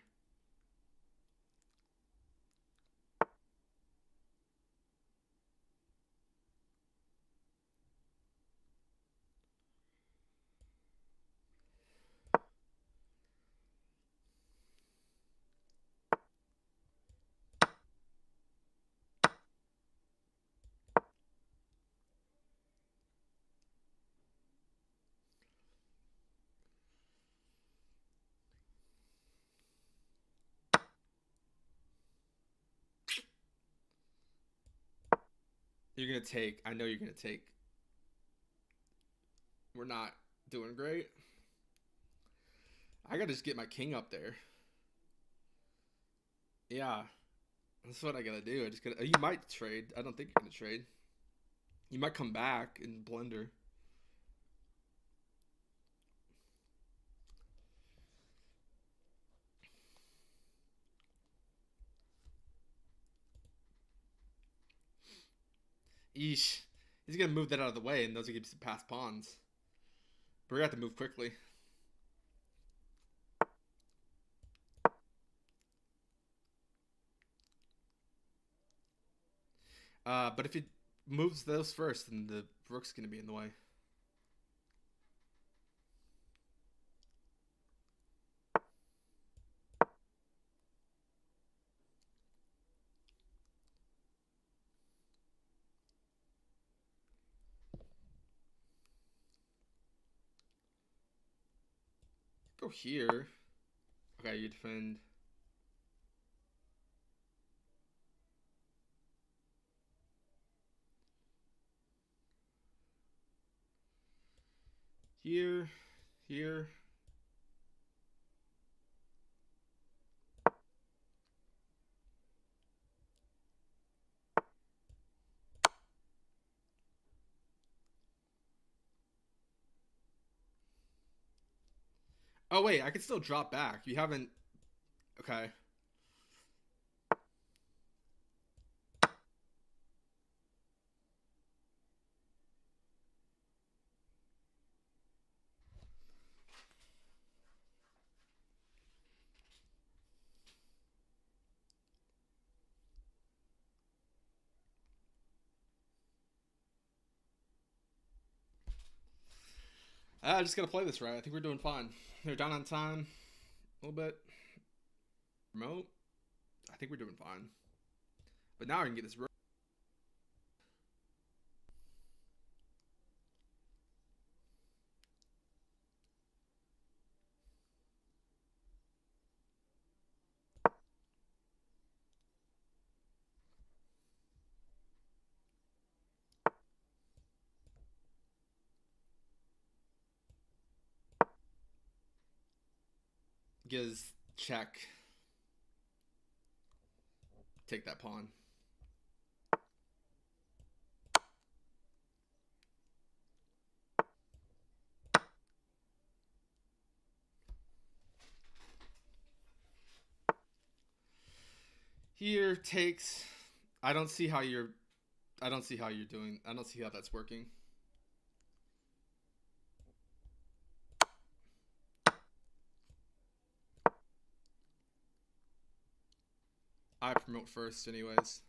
You're going to take... I know you're going to take... We're not doing great. I got to just get my king up there. Yeah. That's what I got to do. I just got to... You might trade. I don't think you're going to trade. You might come back and blunder. Eesh. He's going to move that out of the way, and those are going to be some passed pawns. But we're going to have to move quickly. But if he moves those first, then the rook's going to be in the way. Go here. Okay, you defend. Here. Here. Oh, wait, I can still drop back. You haven't... Okay. I just gotta play this right. I think we're doing fine. They're down on time. A little bit. Remote. I think we're doing fine. But now I can get this... Gives check. Take that pawn. Here takes... I don't see how you're doing... I don't see how that's working. I promote first anyways.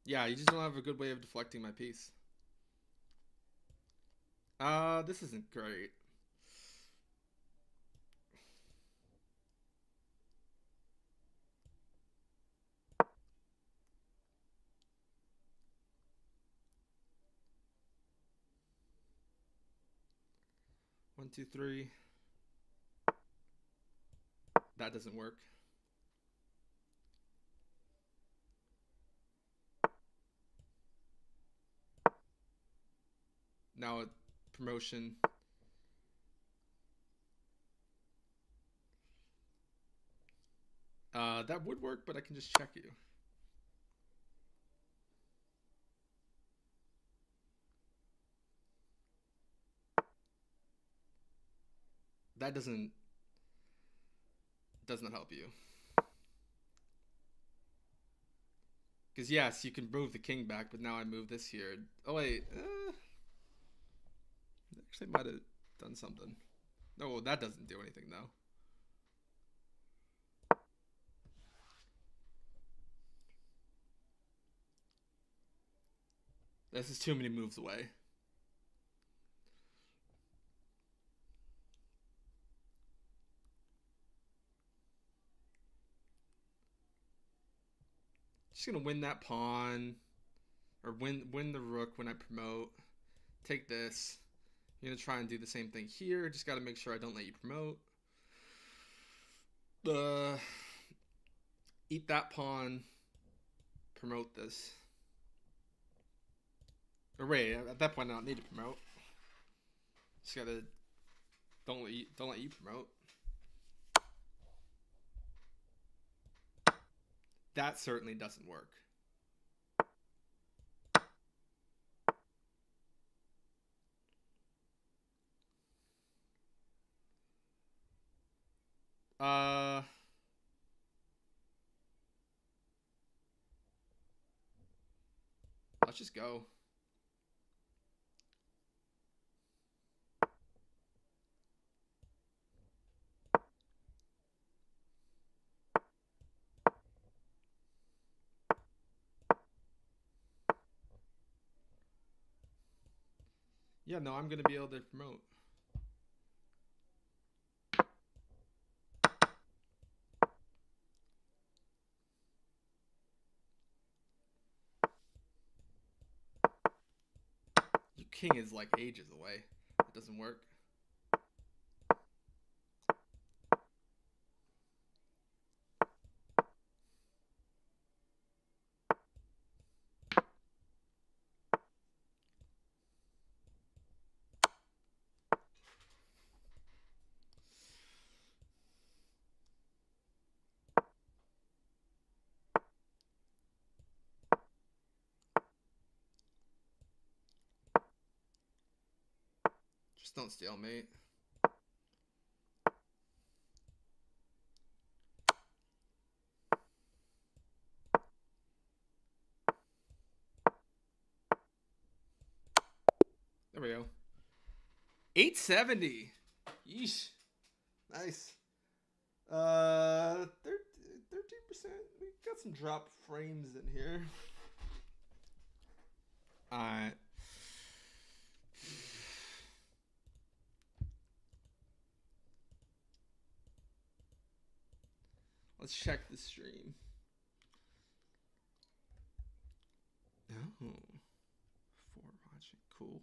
Yeah, you just don't have a good way of deflecting my piece. This isn't great. One, two, three. That doesn't work. Now a promotion. That would work, but I can just check you. That doesn't help you. Because yes, you can move the king back, but now I move this here. Oh wait, actually might have done something. No, that doesn't do anything though. This is too many moves away. Just gonna win that pawn, or win the rook when I promote. Take this. You're gonna try and do the same thing here. Just gotta make sure I don't let you promote. Eat that pawn. Promote this. Or wait, at that point I don't need to promote. Just gotta don't let you promote. That certainly doesn't work. Let's just go. Yeah, no, I'm gonna be able to promote. king is like ages away. It doesn't work. Just don't stalemate. There we go. 870. Yeesh. Nice. 13%. We got some drop frames in here. Alright. Let's check the stream. Oh. 4 watching. Cool.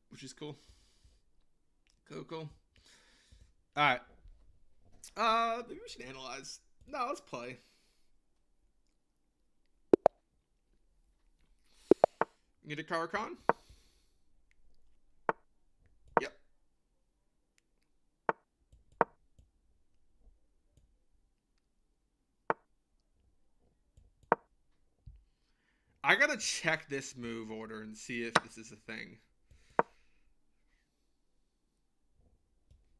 Which is cool. Cool. Alright. Maybe we should analyze. No, let's play. You get a Caracan? Yep. I gotta check this move order and see if this is a thing.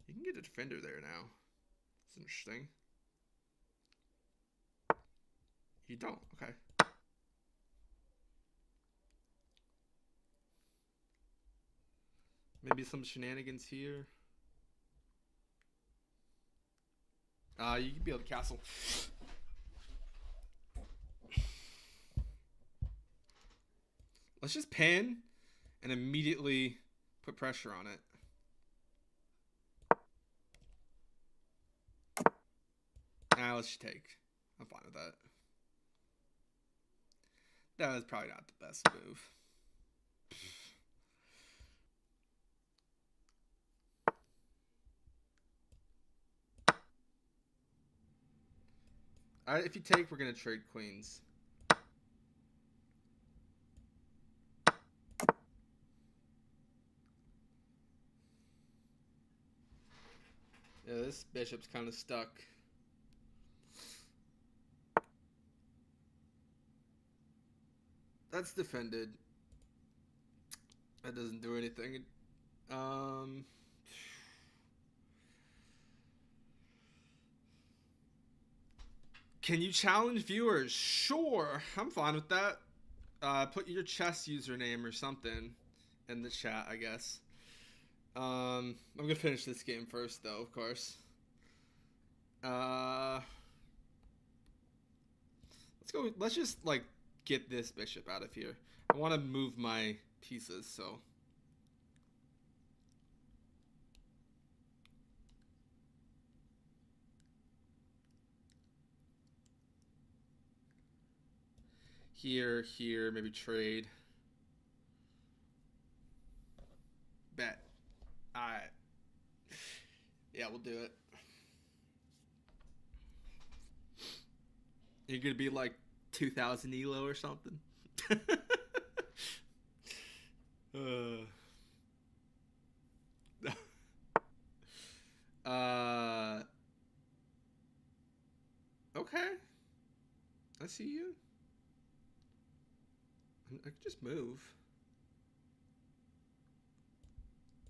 You can get a defender there now. It's interesting. You don't. Okay. Maybe some shenanigans here. You can be able to castle. Let's just pin and immediately put pressure on it. Let's just take. I'm fine with that. That was probably not the best move. Alright, if you take, we're going to trade queens. Yeah, this bishop's kind of stuck. That's defended. That doesn't do anything. Can you challenge viewers? Sure, I'm fine with that. Put your chess username or something in the chat, I guess. I'm gonna finish this game first, though, of course. Let's go. Let's just like get this bishop out of here. I want to move my pieces, so. Here, maybe trade. Bet. Alright. Yeah, we'll do it. You're gonna be like 2,000 elo or something. Okay. I see you. I could just move.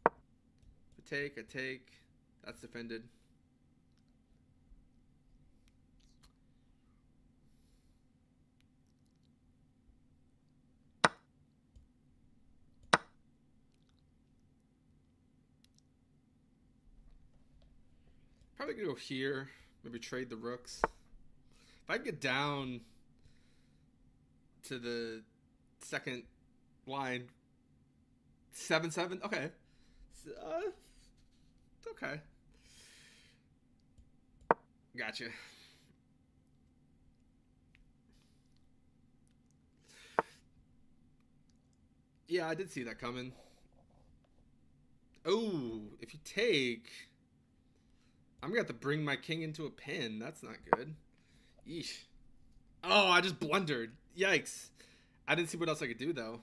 I take. That's defended. Probably gonna go here. Maybe trade the rooks. If I get down to the second line, 7-7. Okay. Okay. Gotcha. Yeah, I did see that coming. Oh, if you take, I'm gonna have to bring my king into a pin. That's not good. Yeesh. Oh, I just blundered. Yikes. I didn't see what else I could do though.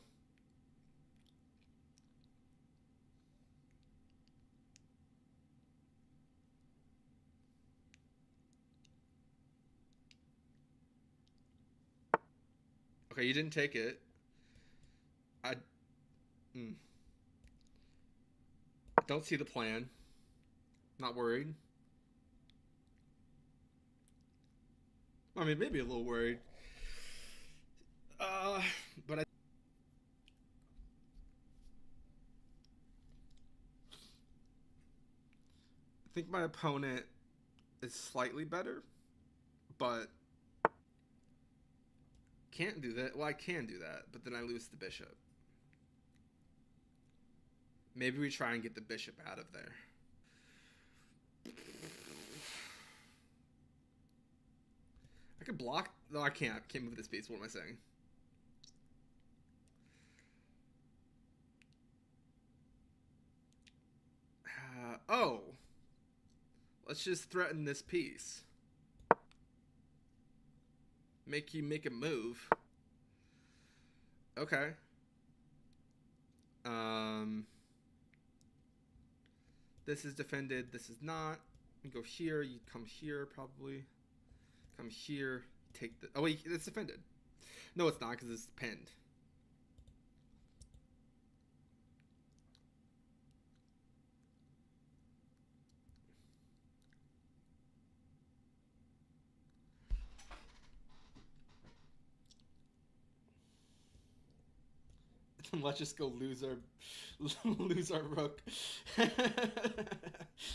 Okay, you didn't take it. I mm, don't see the plan. Not worried. I mean, maybe a little worried. But I think my opponent is slightly better, but can't do that. Well, I can do that, but then I lose the bishop. Maybe we try and get the bishop out of there. I could block. No, I can't. I can't move this piece. What am I saying? Oh. Let's just threaten this piece. Make you make a move. Okay. This is defended. This is not. You go here. You come here probably. Come here. Take the. Oh wait, it's defended. No, it's not because it's pinned. Let's just go lose our rook.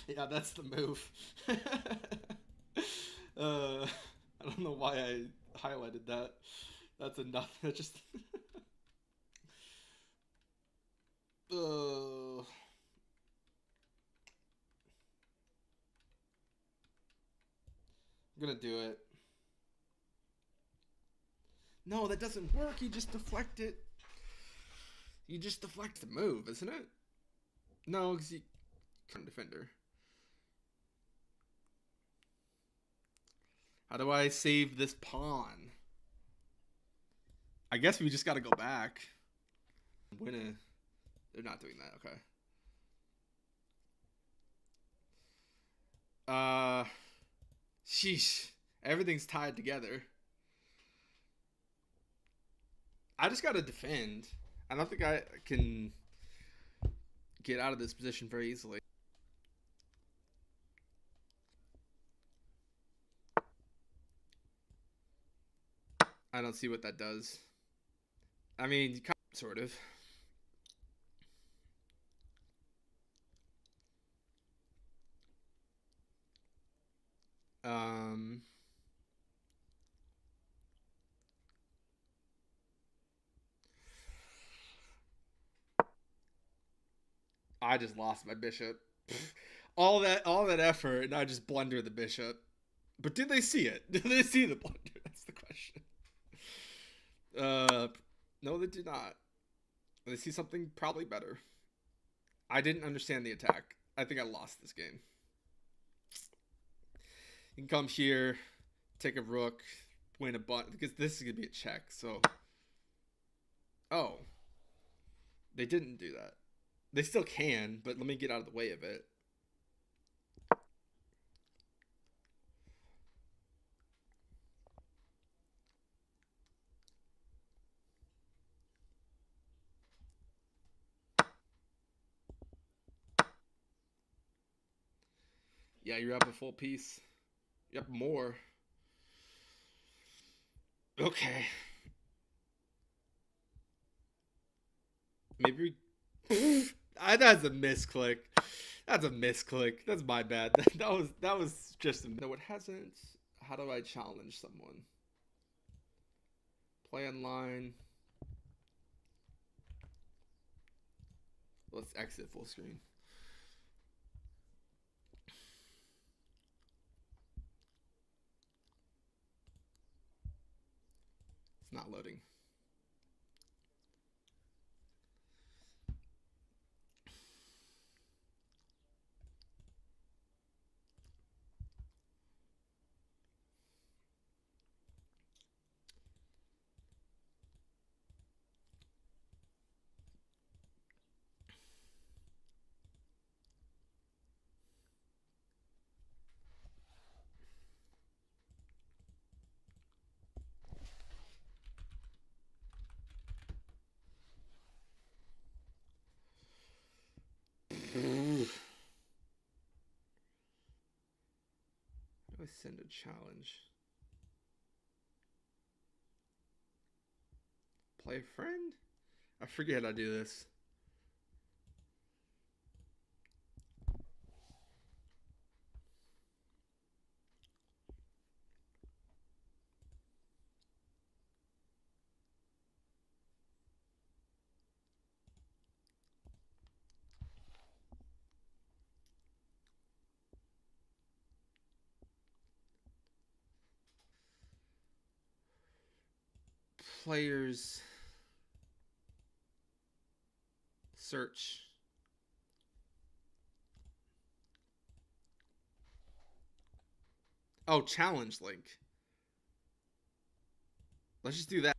Yeah, that's the move. I don't know why I highlighted that. That's enough. That just. I'm gonna do it. No, that doesn't work. You just deflect it. You just deflect the move, isn't it? No, because you can't defender. How do I save this pawn? I guess we just gotta go back. Win a... They're not doing that, okay. Sheesh. Everything's tied together. I just gotta defend. I don't think I can get out of this position very easily. I don't see what that does. I mean, sort of. I just lost my bishop. all that effort, and I just blunder the bishop. But did they see it? Did they see the blunder? That's the question. No, they did not. They see something probably better. I didn't understand the attack. I think I lost this game. You can come here, take a rook, win a button, because this is gonna be a check. So, oh, they didn't do that. They still can, but let me get out of the way of it. Yeah, you're up a full piece. You're up more. Okay. Maybe that's a misclick. That's a misclick. That's my bad. That was just no. It hasn't. How do I challenge someone? Play online. Let's exit full screen. It's not loading. I send a challenge? Play a friend? I forget how to do this. Players search. Oh, challenge link. Let's just do that.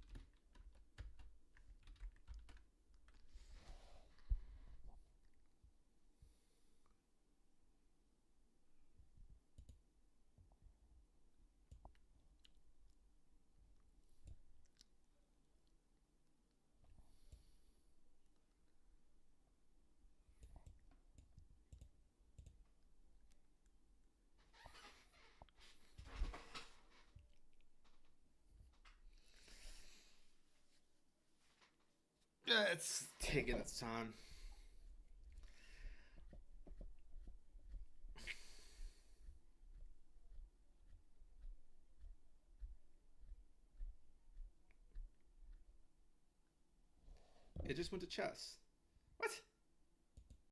Yeah, it's taking its time. It just went to chess. What?